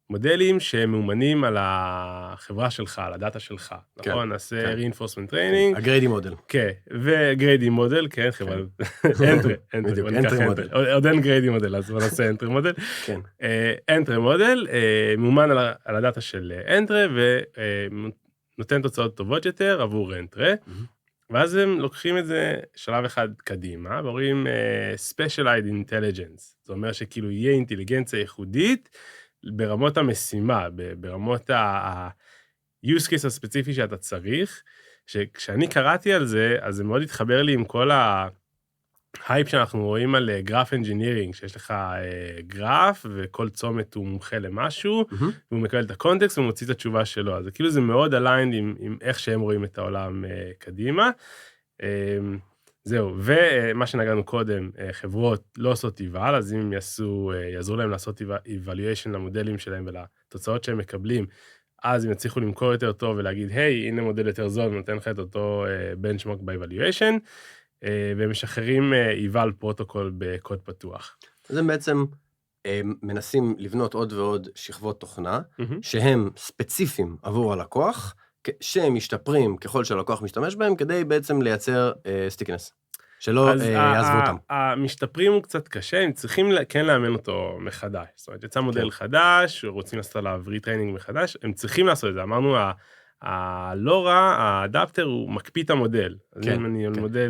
מודלים שמאומנים על החברה שלך, על הדאטה שלך, נכון? נעשה reinforcement training. הגריידי מודל. כן, וגריידי מודל, כן, חברה, אנטרי מודל. עוד אין גריידי מודל, אז בוא נעשה אנטרי מודל. כן. אנטרי מודל, מאומן על הדאטה של אנטרי, ונותן תוצאות טובות יותר עבור אנטרי, ואז הם לוקחים את זה שלב אחד קדימה, ואומרים Specialized Intelligence, זה אומר שכאילו יהיה אינטליגנציה ייחודית, ברמות המשימה, ברמות ה-use case הספציפי שאתה צריך, שכשאני קראתי על זה, אז זה מאוד התחבר לי עם כל ההייפ שאנחנו רואים על גרף engineering, שיש לך גרף, וכל צומת הוא מומחה למשהו, והוא מקבל את הקונטקסט, ומוציא את התשובה שלו, אז כאילו זה מאוד aligned עם איך שהם רואים את העולם קדימה. זהו, ומה שנגענו קודם, חברות לא עושות איבל, אז אם יעזרו להם לעשות evaluation למודלים שלהם ולתוצאות שהם מקבלים, אז הם יצליחו למכור יותר טוב ולהגיד, היי, הנה מודל יותר זול, נותן לך את אותו benchmark ב-evaluation, והם משחררים איבל פרוטוקול בקוד פתוח. אז הם בעצם מנסים לבנות עוד ועוד שכבות תוכנה, שהם ספציפיים עבור הלקוח, שהם משתפרים ככל שהלקוח משתמש בהם, כדי בעצם לייצר סטיקנס, שלא יעזבו אותם. המשתפרים הוא קצת קשה, הם צריכים כן לאמן אותו מחדש. זאת אומרת, יצא מודל חדש, רוצים לעשות עליו ריטריינינג מחדש, הם צריכים לעשות את זה. אמרנו, הלורה, האדפטר, הוא מקפיא את המודל.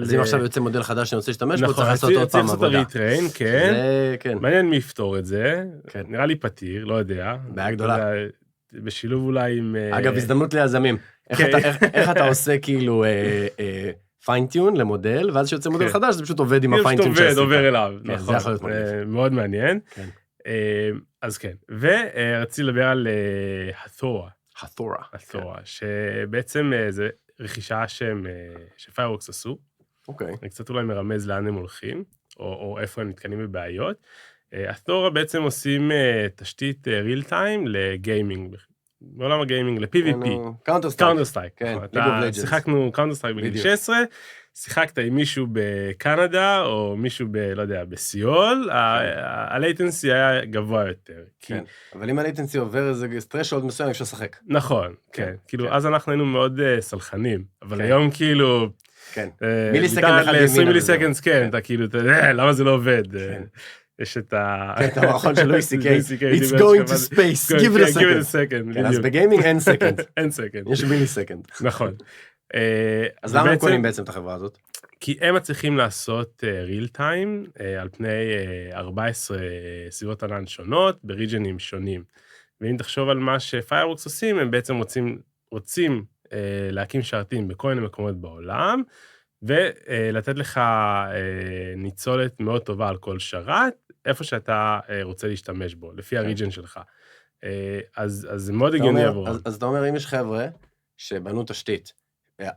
אז אם עכשיו יוצא מודל חדש שאני רוצה להשתמש בו, צריך לעשות עוד פעם עבודה. ריטריין, כן. מעניין מי יפתור את זה. נראה לי פתיר, לא יודע. בעיה גדולה. בשילוב אולי עם... אגב, הזדמנות ליזמים. איך אתה עושה כאילו פיינטיון למודל, ואז שיוצא מודל חדש, זה פשוט עובד עם הפיינטיון שעשית. עובר אליו, נכון. זה יכול להיות מגניב. מאוד מעניין. אז כן. ורציתי לדבר על התורה. התורה, שבעצם זה רכישה שפיירווקס עשו. אוקיי. אני קצת אולי מרמז לאן הם הולכים, או איפה הם נתקנים בבעיות. התורה בעצם עושים תשתית ריל טיים לגיימינג, בעולם הגיימינג, ל-PvP. קאונטר-סטרייק. שיחקנו קאונטר-סטרייק בגיל 16, שיחקת עם מישהו בקנדה, או מישהו לא יודע, בסיול, הלייטנסי היה גבוה יותר. כן, אבל אם הלייטנסי עובר איזה threshold מסוים, אפשר לשחק. נכון, כן. כאילו, אז אנחנו היינו מאוד סלחנים, אבל היום כאילו... כן. מיליסקנד, 20 מיליסקנדס, כן, אתה כאילו, למה זה לא עובד? יש את את המערכון של לואי סי קיי, It's going to space, give it a second. אז בגיימינג אין סקנד. אין סקנד. יש מיליסקנד. נכון. אז למה הם קונים בעצם את החברה הזאת? כי הם מצליחים לעשות real time על פני 14 סביבות ענן שונות, בריג'נים שונים. ואם תחשוב על מה שפיירווקס עושים, הם בעצם רוצים להקים שרתים בכל מיני מקומות בעולם, ולתת לך ניצולת מאוד טובה על כל שרת, איפה שאתה רוצה להשתמש בו, לפי הריג'ן שלך. אז זה מאוד הגיוני עבורם. אז אתה אומר, אם יש חבר'ה שבנו תשתית,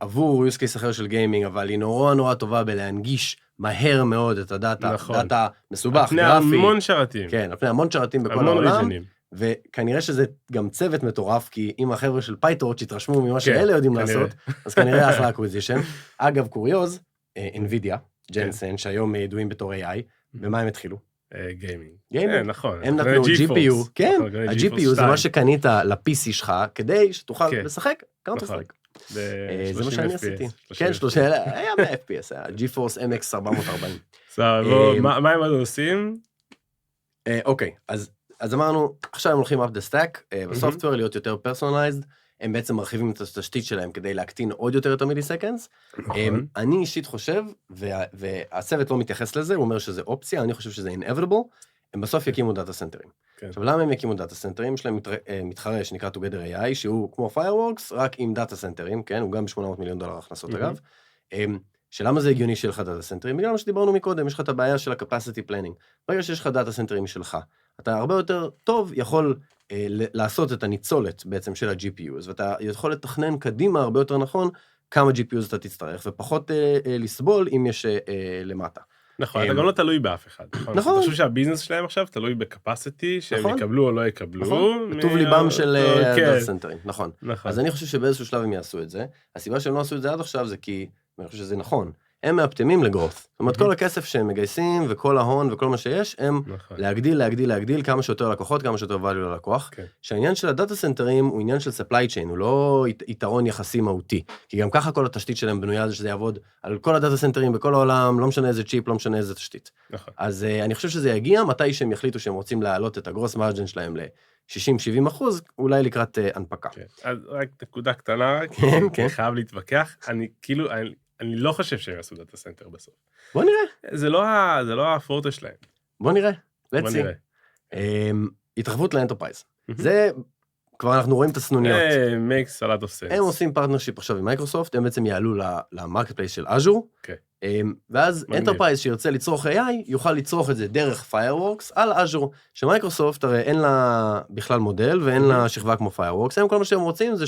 עבור use case אחר של גיימינג, אבל היא נורא נורא טובה בלהנגיש מהר מאוד את הדאטה, דאטה מסובך, גרפי. על פני המון שרתים. כן, על פני המון שרתים בכל העולם. וכנראה שזה גם צוות מטורף, כי אם החבר'ה של פייטורץ' התרשמו ממה שאלה יודעים לעשות, אז כנראה אחלה אקוויזישן. אגב, קוריוז, NVIDIA, ג'נסן, שהיום ידועים בתור AI, במה הם התחילו? גיימינג. גיימינג. נכון. הם נתנו GPU, כן, ה-GPU זה מה שקנית ל-PC שלך, כדי שתוכל לשחק קאונטר-סטרייק. זה מה שאני עשיתי. כן, 30, היה ב-FPS, היה GeForce MX 440. מה הם עושים? אוקיי, אז אמרנו, עכשיו הם הולכים up the stack, בסופטוור להיות יותר personalized, הם בעצם מרחיבים את התשתית שלהם כדי להקטין עוד יותר את המיליסקנדס. נכון. אני אישית חושב, והצוות לא מתייחס לזה, הוא אומר שזה אופציה, אני חושב שזה inevitable, הם בסוף יקימו דאטה סנטרים. עכשיו, למה הם יקימו דאטה סנטרים? יש להם מתחרה שנקרא Together AI, שהוא כמו Fireworks, רק עם דאטה סנטרים, כן? הוא גם ב$800 מיליון הכנסות אגב. שלמה זה הגיוני שיהיה לך דאטה סנטרים? בגלל מה שדיברנו מקודם, יש לך את הבעיה של ה-capacity planning. ברגע שיש לך דאטה סנטרים שלך, אתה הרבה יותר טוב יכול לעשות את הניצולת בעצם של ה-GPUs, ואתה יכול לתכנן קדימה הרבה יותר נכון כמה GPUs אתה תצטרך, ופחות לסבול אם יש למטה. נכון, אתה גם לא תלוי באף אחד. נכון. אני חושב שהביזנס שלהם עכשיו תלוי בקפסיטי, שהם יקבלו או לא יקבלו. נכון, בטוב ליבם של הדאטה סנטרים, נכון. אז אני חושב שבאיזשהו שלב הם יעשו את זה. הסיבה שהם לא עשו את זה עד עכשיו זה כי, ואני חושב שזה נכון, הם מאפטמים לגרוס. זאת אומרת, כל הכסף שהם מגייסים, וכל ההון וכל מה שיש, הם להגדיל כמה שיותר לקוחות, כמה שיותר value ללקוח. שהעניין של הדאטה סנטרים הוא עניין של supply chain, הוא לא יתרון יחסי מהותי. כי גם ככה כל התשתית שלהם בנויה על שזה יעבוד על כל הדאטה סנטרים בכל העולם, לא משנה איזה צ'יפ, לא משנה איזה תשתית. אז אני חושב שזה יגיע מתי שהם יחליטו שהם רוצים להעלות את הגרוס מרג'ן שלהם ל-60-70%, אולי לקראת הנפקה. אז רק נקודה קטנה, כי חייב להתווכח. אני לא חושב שהם יעשו דאטה סנטר בסוף. בוא נראה. זה לא הפורטה שלהם. בוא נראה. let's see. התרחבות לאנטרפרייז. זה, כבר אנחנו רואים את הסנוניות. makes a lot of sense. הם עושים פרטנרשיפ עכשיו עם מייקרוסופט, הם בעצם יעלו למרקט פלייס של אז'ור, ואז אנטרפרייז שירצה לצרוך AI, יוכל לצרוך את זה דרך Fireworks על אז'ור, שמייקרוסופט הרי אין לה בכלל מודל, ואין לה שכבה כמו Fireworks, הם כל מה שהם רוצים זה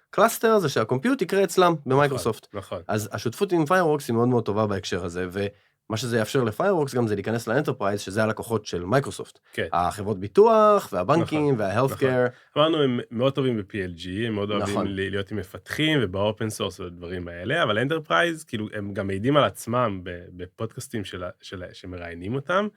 קלאסטר זה שהקומפיוט יקרה אצלם במייקרוסופט. נכון. אז השותפות עם Fireworks היא מאוד מאוד טובה בהקשר הזה, ומה שזה יאפשר ל-Fireworks גם זה להיכנס לאנטרפרייז, שזה הלקוחות של מייקרוסופט. כן. החברות ביטוח, והבנקים, וההלפקר. אמרנו, הם מאוד טובים ב-PLG, הם מאוד אוהבים להיות עם מפתחים, ובאופן סורס ובדברים האלה, אבל אנטרפרייז, כאילו, הם גם מעידים על עצמם בפודקאסטים שמראיינים אותם,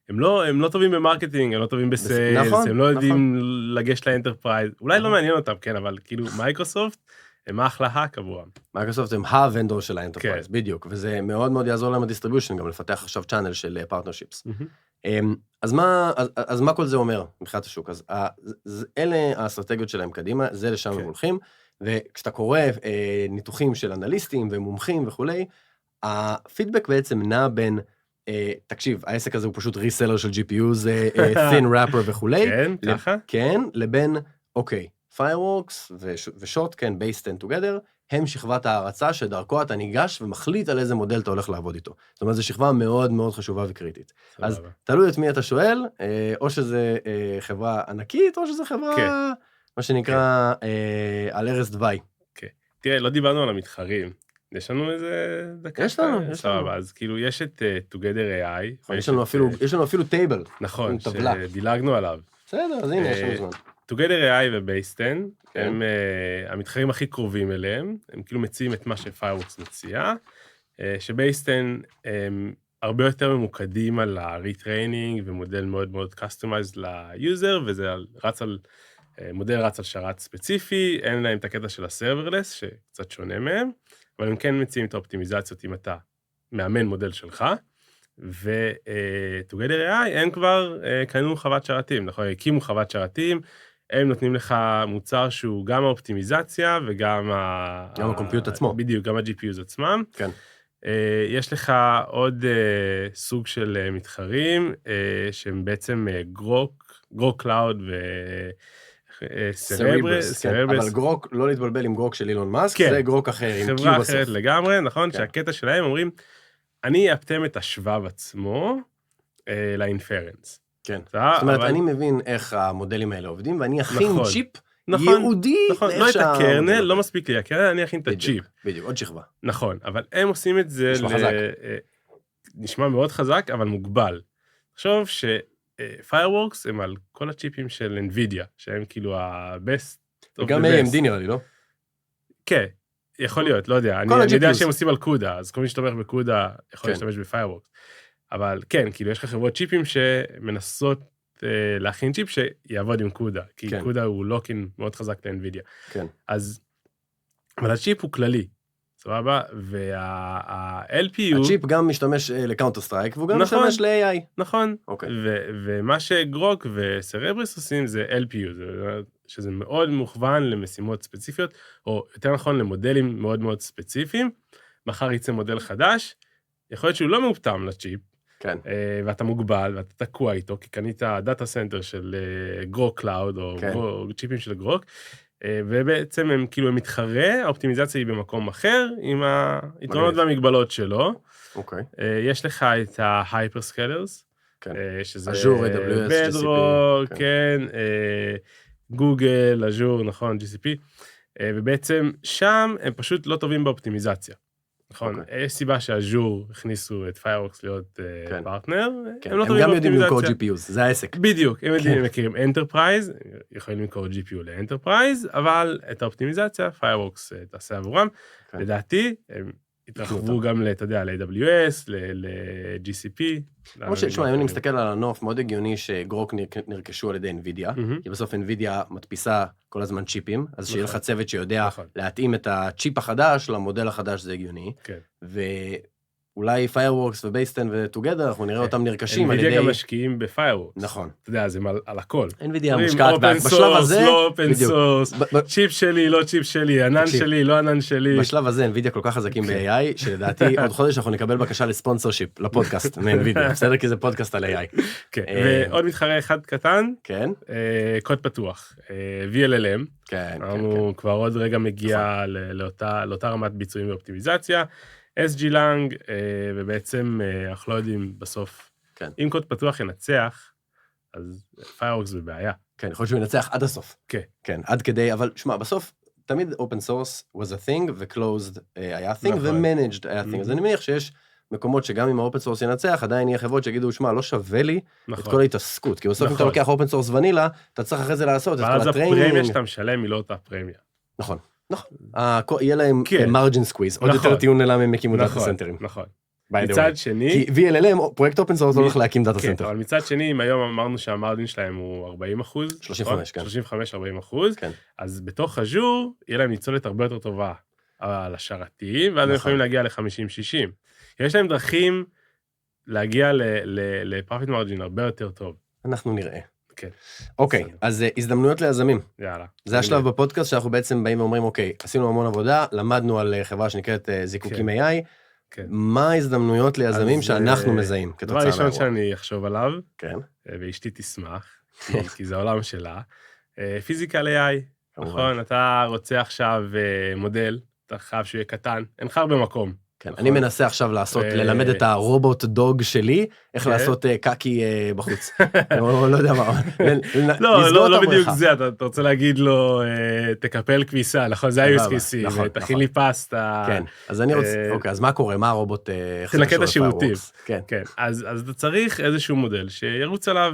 הם לא טובים במרקטינג, הם לא טובים בסיילס, הם לא יודעים לגשת לאנטרפרייז, אולי לא מעניין אותם, כן, אבל כאילו מייקרוסופט, הם אחלה האק עבורם. מייקרוסופט הם הוונדור של האנטרפרייז, בדיוק, וזה מאוד מאוד יעזור להם הדיסטריביושן, גם לפתח עכשיו צ'אנל של פרטנרשיפס. אז מה כל זה אומר מבחינת השוק? אז אלה האסטרטגיות שלהם קדימה, זה לשם הם הולכים, וכשאתה קורא ניתוחים של אנליסטים ומומחים וכולי, הפידבק בעצם נע בין תקשיב, העסק הזה הוא פשוט ריסלר של GPU, זה thin wrapper וכולי. כן, ככה? כן, לבין, אוקיי, Fireworks ושוט, כן, based and together, הם שכבת הערצה שדרכו אתה ניגש ומחליט על איזה מודל אתה הולך לעבוד איתו. זאת אומרת, זו שכבה מאוד מאוד חשובה וקריטית. אז תלוי את מי אתה שואל, או שזה חברה ענקית, או שזה חברה, מה שנקרא, על ערש דווי. תראה, לא דיברנו על המתחרים. יש לנו איזה דקה? יש לנו. אז כאילו יש את Together AI. יש לנו אפילו טייבל. נכון, שדילגנו עליו. בסדר, אז הנה, יש לנו זמן. Together AI ובייסטן, הם המתחרים הכי קרובים אליהם, הם כאילו מציעים את מה שפיירוורקס מציע, שבייסטן הם הרבה יותר ממוקדים על הריטריינינג ומודל מאוד מאוד customized ליוזר, וזה מודל רץ על שרת ספציפי, אין להם את הקטע של הסרברלס, שקצת שונה מהם, אבל הם כן מציעים את האופטימיזציות אם אתה מאמן מודל שלך, ו-Together AI הם כבר קנו חוות שרתים, נכון? הקימו חוות שרתים, הם נותנים לך מוצר שהוא גם האופטימיזציה וגם הקומפיוט עצמו. בדיוק, גם ה-GPUs עצמם. כן. יש לך עוד סוג של מתחרים, שהם בעצם גרוק קלאוד וסרברס. אבל גרוק, לא להתבלבל עם גרוק של אילון מאסק, זה גרוק אחר, עם Q בסוף. חברה אחרת לגמרי, נכון? שהקטע שלהם אומרים, אני אפתם את השבב עצמו לאינפרנס. כן. זאת אומרת, אני מבין איך המודלים האלה עובדים, ואני אכין צ'יפ ייעודי. נכון, לא את הקרנל, לא מספיק לי הקרנל, אני אכין את הצ'יפ. בדיוק, עוד שכבה. נכון, אבל הם עושים את זה, נשמע מאוד חזק, אבל מוגבל. תחשוב שפיירוורקס הם על כל הצ'יפים של NVIDIA, שהם כאילו ה-best. וגם AMD נראה לי, לא? כן, יכול להיות, לא יודע. אני יודע שהם עושים על קודה, אז כל מי שתומך בקודה יכול להשתמש בפיירוורקס. אבל כן, כאילו יש לך חברות צ'יפים שמנסות להכין צ'יפ שיעבוד עם קודה, כי קודה הוא לוקין מאוד חזק ל-NVIDIA. כן. אז, אבל הצ'יפ הוא כללי, סבבה? וה-LPU... הצ'יפ גם משתמש לקאונטר סטרייק, והוא גם משתמש ל-AI. נכון. ומה שגרוק וסרברס עושים זה LPU, זה שזה מאוד מוכוון למשימות ספציפיות, או יותר נכון למודלים מאוד מאוד ספציפיים, מחר יצא מודל חדש, יכול להיות שהוא לא מאופתם לצ'יפ, כן. ואתה מוגבל, ואתה תקוע איתו, כי קנית דאטה סנטר של גרוק קלאוד, או כן. צ'יפים של גרוק, ובעצם הם כאילו מתחרה, האופטימיזציה היא במקום אחר, עם היתרונות והמגבלות שלו. אוקיי. יש לך את ה-Hyperscalers, כן. שזה Azure, AWS, Bedrock, GCP. כן, גוגל, Azure, נכון, GCP, ובעצם שם הם פשוט לא טובים באופטימיזציה. נכון, יש סיבה שאז'ור הכניסו את Fireworks להיות פרטנר, הם לא טובים באופטימיזציה. הם גם יודעים למכור GPUs, זה העסק. בדיוק, הם מכירים Enterprise, יכולים למכור GPU ל-Enterprise, אבל את האופטימיזציה, Fireworks תעשה עבורם. לדעתי, הם התרחבו גם, אתה יודע, ל-AWS, ל-GCP. תשמע, אם אני מסתכל על הנוף, מאוד הגיוני שגרוק נרכשו על ידי NVIDIA, כי בסוף NVIDIA מדפיסה כל הזמן צ'יפים, אז שיהיה לך צוות שיודע להתאים את הצ'יפ החדש למודל החדש, זה הגיוני. ואולי Fireworks ובייסטן וטוגדר, אנחנו נראה אותם נרכשים על ידי... NVIDIA גם משקיעים ב-Fireworks. נכון. אתה יודע, זה על הכל. NVIDIA מושקעת בשלב הזה... לא אופן סורס, צ'יפ שלי, לא צ'יפ שלי, ענן שלי, לא ענן שלי. בשלב הזה NVIDIA כל כך חזקים ב-AI, שלדעתי עוד חודש אנחנו נקבל בקשה לספונסורשיפ, לפודקאסט מ-NVIDIA, בסדר? כי זה פודקאסט על AI. כן, ועוד מתחרה אחד קטן, קוד פתוח, VLLM. כן, הוא כבר עוד רגע מגיע לאותה רמת ביצועים ואופטימיזציה. SG-Lang, ובעצם אנחנו לא יודעים בסוף, אם קוד פתוח ינצח, אז Fireworks בבעיה. כן, יכול להיות שהוא ינצח עד הסוף. כן, עד כדי, אבל שמע, בסוף, תמיד open source was a thing, ו-closed היה thing, ו-managed היה thing. אז אני מניח שיש מקומות שגם אם ה-open source ינצח, עדיין יהיה חברות שיגידו, שמע, לא שווה לי את כל ההתעסקות, כי בסוף אם אתה לוקח open source ונילה, אתה צריך אחרי זה לעשות את כל הטריינינג. ואז הפרמיה שאתה משלם היא לא אותה פרמיה. נכון. יהיה להם מרג'ין סקוויז, עוד יותר טיעון למה הם הקימו דאטה סנטרים. נכון. מצד שני... כי VLLM, פרויקט אופן סורס, הולך להקים דאטה סנטר. אבל מצד שני, אם היום אמרנו שהמרג'ין שלהם הוא 40%, 35, כן. 35-40%, אז בתוך אז'ור, יהיה להם ניצולת הרבה יותר טובה על השרתים, ואז הם יכולים להגיע ל-50-60. יש להם דרכים להגיע לפרופיט מרג'ין הרבה יותר טוב. אנחנו נראה. אוקיי, אז הזדמנויות ליזמים. יאללה. זה השלב בפודקאסט שאנחנו בעצם באים ואומרים, אוקיי, עשינו המון עבודה, למדנו על חברה שנקראת זיקוקים AI, מה ההזדמנויות ליזמים שאנחנו מזהים כתוצאה מהאירוע? דבר ראשון שאני אחשוב עליו, כן. ואשתי תשמח, כי זה העולם שלה, פיזיקל AI, נכון, אתה רוצה עכשיו מודל, אתה חייב שהוא יהיה קטן, אין לך הרבה מקום. כן, אני מנסה עכשיו ללמד את הרובוט דוג שלי, איך לעשות קאקי בחוץ. לא יודע מה. לא בדיוק זה, אתה רוצה להגיד לו, תקפל כביסה, נכון, זה ה-USPC, תכין לי פסטה. כן, אז אני רוצה, אוקיי, אז מה קורה, מה הרובוט, תנקה את השירותים. כן, אז אתה צריך איזשהו מודל שירוץ עליו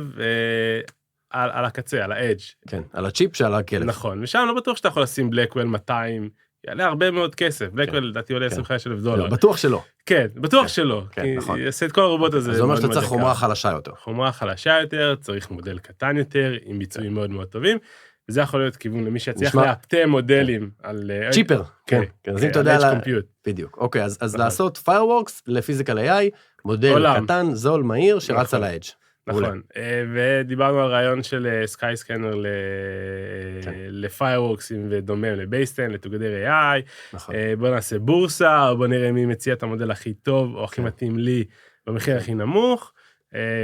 על הקצה, על ה-edge. כן, על הצ'יפ שעל הכלב. נכון, ושם לא בטוח שאתה יכול לשים בלקוול 200, יעלה הרבה מאוד כסף, בלקוול לדעתי עולה $25,000. בטוח שלא. כן, בטוח שלא, כי יעשה את כל הרובוט הזה. זה אומר שאתה צריך חומרה חלשה יותר. חומרה חלשה יותר, צריך מודל קטן יותר, עם ביצועים מאוד מאוד טובים, וזה יכול להיות כיוון למי שיצליח לאפטם מודלים על... צ'יפר, כן, אז אם אתה יודע... בדיוק, אוקיי, אז לעשות Fireworks לפיזיקל AI, מודל קטן, זול, מהיר, שרץ על ה-edge. נכון, ודיברנו על רעיון של סקייסקנר לפיירוורקסים ודומם לבייסטן, לטוגדר AI, בוא נעשה בורסה, או בוא נראה מי מציע את המודל הכי טוב, או הכי מתאים לי, במחיר הכי נמוך,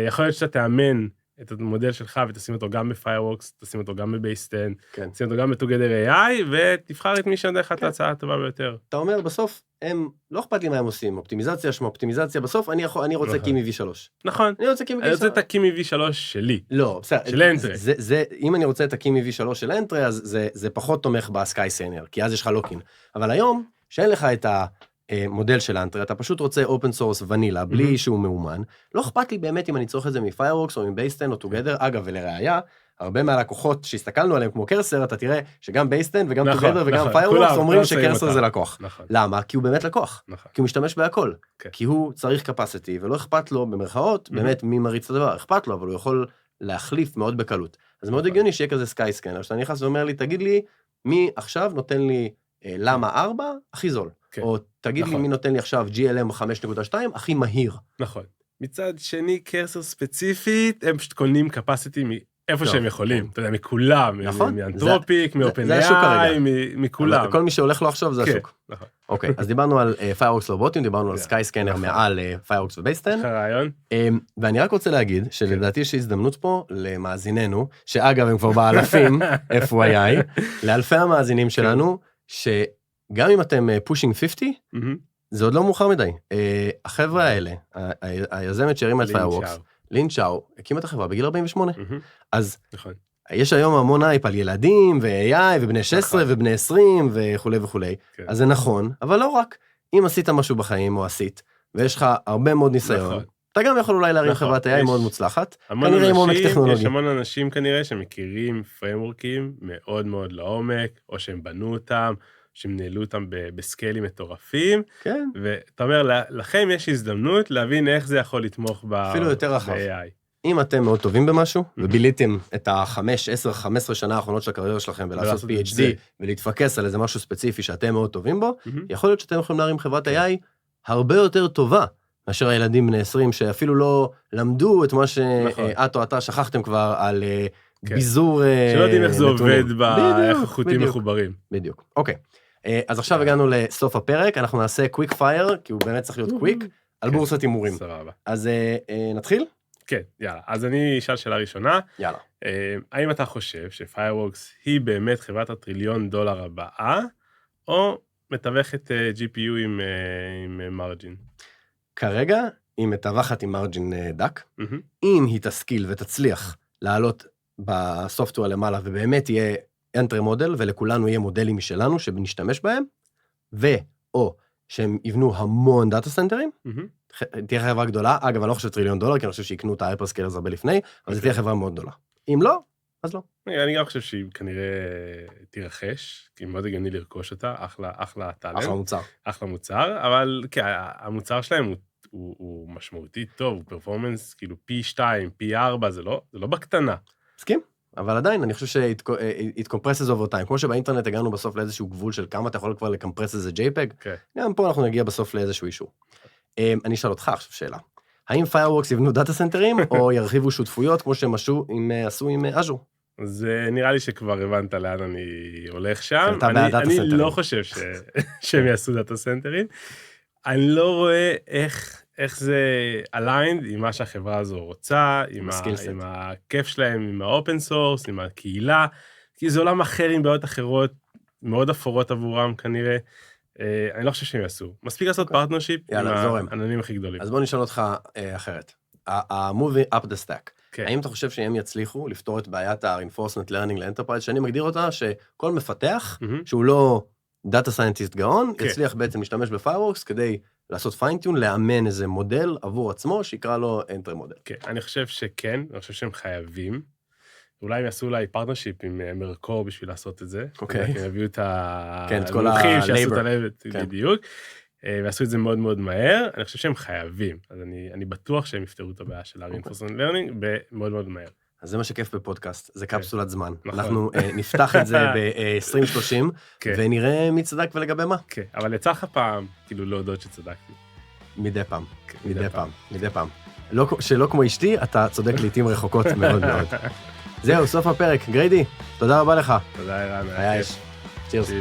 יכול להיות שאתה תאמן את המודל שלך ותשים אותו גם בפיירוורקס, תשים אותו גם בבייסטן, תשים אותו גם בטוגדר AI, ותבחר את מי שנדע לך את ההצעה הטובה ביותר. אתה אומר, בסוף, הם, לא אכפת לי מה הם עושים, אופטימיזציה, שמה אופטימיזציה, בסוף אני רוצה קימי V3. נכון. אני רוצה קימי V3. אני רוצה את הקימי V3 שלי. לא, בסדר. של אנטרי. אם אני רוצה את הקימי V3 של אנטרי, אז זה פחות תומך בסקאי סיינר, כי אז יש לך לוקין. אבל היום, שאין לך את המודל של אנטרי, אתה פשוט רוצה אופן סורס ונילה, בלי שהוא מאומן. לא אכפת לי באמת אם אני צורך את זה מפיירוורקס או מבייסטן או טוגדר. אגב, ולראיה, הרבה מהלקוחות שהסתכלנו עליהם כמו קרסר, אתה תראה שגם בייסטן וגם טוגדר וגם פיירוורקס אומרים שקרסר זה לקוח. למה? כי הוא באמת לקוח. כי הוא משתמש בהכל. כי הוא צריך capacity ולא אכפת לו במרכאות, באמת מי מריץ את הדבר, אכפת לו, אבל הוא יכול להחליף מאוד בקלות. אז מאוד הגיוני שיהיה כזה סקאי סקנר, שאתה נכנס ואומר לי, תגיד לי, מי עכשיו נותן לי למה 4 הכי זול? או תגיד לי מי נותן לי עכשיו GLM 5.2 הכי מהיר. נכון. מצד שני, קרסר ספציפית, הם פשוט קונים capacity איפה שהם יכולים, אתה יודע, מכולם, נכון. מאנתרופיק, זה השוק כרגע. מכולם. כל מי שהולך לו עכשיו זה השוק. נכון. אוקיי, אז דיברנו על Fireworks לרובוטים, דיברנו על סקייסקנר מעל Fireworks ובייסטן. אחלה רעיון. ואני רק רוצה להגיד שלדעתי יש הזדמנות פה למאזיננו, שאגב הם כבר באלפים, FYI, לאלפי המאזינים שלנו, שגם אם אתם pushing 50, זה עוד לא מאוחר מדי. החבר'ה האלה, היזמת שהרימה את Fireworks, לין צ'או, הקימה את החברה בגיל 48. אז יש היום המון הייפ על ילדים ו-AI ובני 16 ובני 20 וכולי וכולי. אז זה נכון, אבל לא רק. אם עשית משהו בחיים או עשית, ויש לך הרבה מאוד ניסיון, אתה גם יכול אולי להרים חברת AI מאוד מוצלחת, כנראה עם עומק טכנולוגי. יש המון אנשים כנראה שמכירים פריימוורקים מאוד מאוד לעומק, או שהם בנו אותם, שהם ניהלו אותם בסקיילים מטורפים, כן. ואתה אומר, לכם יש הזדמנות להבין איך זה יכול לתמוך ב-AI. אפילו יותר רחב. אם אתם מאוד טובים במשהו, וביליתם את ה-5, 10, 15 שנה האחרונות של הקריירה שלכם, ולעשות PhD, ולהתפקס על איזה משהו ספציפי שאתם מאוד טובים בו, יכול להיות שאתם יכולים להרים חברת AI הרבה יותר טובה, מאשר הילדים בני 20, שאפילו לא למדו את מה שאת או אתה שכחתם כבר על ביזור נתונים. שלא יודעים איך זה עובד בחוטים מחוברים. בדיוק. אוקיי. אז עכשיו הגענו לסוף הפרק, אנחנו נעשה קוויק פייר, כי הוא באמת צריך להיות קוויק, על בורסת הימורים. סבבה. אז נתחיל? כן, יאללה. אז אני אשאל שאלה ראשונה. יאללה. האם אתה חושב שפיירוורקס היא באמת חברת $1,000,000,000 הבאה, או מתווכת GPU עם מרג'ין? כרגע היא מתווכת עם מרג'ין דק. אם היא תשכיל ותצליח לעלות בסופטוור למעלה, ובאמת יהיה אנטרי מודל, ולכולנו יהיה מודלים משלנו שנשתמש בהם, או שהם יבנו המון דאטה סנטרים, תהיה חברה גדולה, אגב, אני לא חושב $1,000,000,000, כי אני חושב שיקנו את ההייפרסקיילרס הרבה לפני, אבל זה תהיה חברה מאוד גדולה. אם לא, אז לא. אני גם חושב שהיא כנראה תירכש, כי מאוד הגיוני לרכוש אותה, אחלה טאלנט. אחלה מוצר. אחלה מוצר, אבל כן, המוצר שלהם הוא משמעותי טוב, הוא פרפורמנס כאילו פי 2, פי 4, זה לא בקטנה. מסכים? אבל עדיין, אני חושב ש-it compresses over time, כמו שבאינטרנט הגענו בסוף לאיזשהו גבול של כמה אתה יכול כבר לקמפרס איזה JPEG, גם פה אנחנו נגיע בסוף לאיזשהו אישור. אני אשאל אותך עכשיו שאלה, האם Fireworks יבנו דאטה סנטרים, או ירחיבו שותפויות, כמו שהם עשו עם Azure? אז נראה לי שכבר הבנת לאן אני הולך שם, אני לא חושב שהם יעשו דאטה סנטרים, אני לא רואה איך זה aligned עם מה שהחברה הזו רוצה, עם הכיף שלהם, עם האופן סורס, עם הקהילה, כי זה עולם אחר עם בעיות אחרות, מאוד אפורות עבורם כנראה, אני לא חושב שהם יעשו. מספיק לעשות פרטנרשיפ עם העננים הכי גדולים. אז בוא נשאל אותך אחרת. ה-moving up the stack, האם אתה חושב שהם יצליחו לפתור את בעיית ה-reinforcement learning לאנטרפרייז, שאני מגדיר אותה שכל מפתח, שהוא לא דאטה סיינטיסט גאון, יצליח בעצם להשתמש ב-Fireworks כדי לעשות פיינטיון, לאמן איזה מודל עבור עצמו, שיקרא לו אנטרי מודל. כן, אני חושב שכן, אני חושב שהם חייבים. אולי הם יעשו אולי פרטנרשיפ עם מרקור בשביל לעשות את זה. אוקיי. הם יביאו את המומחים שיעשו את הלבט בדיוק, ועשו את זה מאוד מאוד מהר. אני חושב שהם חייבים, אז אני בטוח שהם יפתרו את הבעיה של ה-reinforcement learning מאוד מאוד מהר. אז זה מה שכיף בפודקאסט, זה קפסולת זמן. אנחנו נפתח את זה ב-2030, ונראה מי צדק ולגבי מה. כן, אבל יצא לך פעם, כאילו להודות שצדקתי. מדי פעם. שלא כמו אשתי, אתה צודק לעתים רחוקות מאוד מאוד. זהו, סוף הפרק. גריידי, תודה רבה לך. תודה, ערן. היה איש. צ'ירס.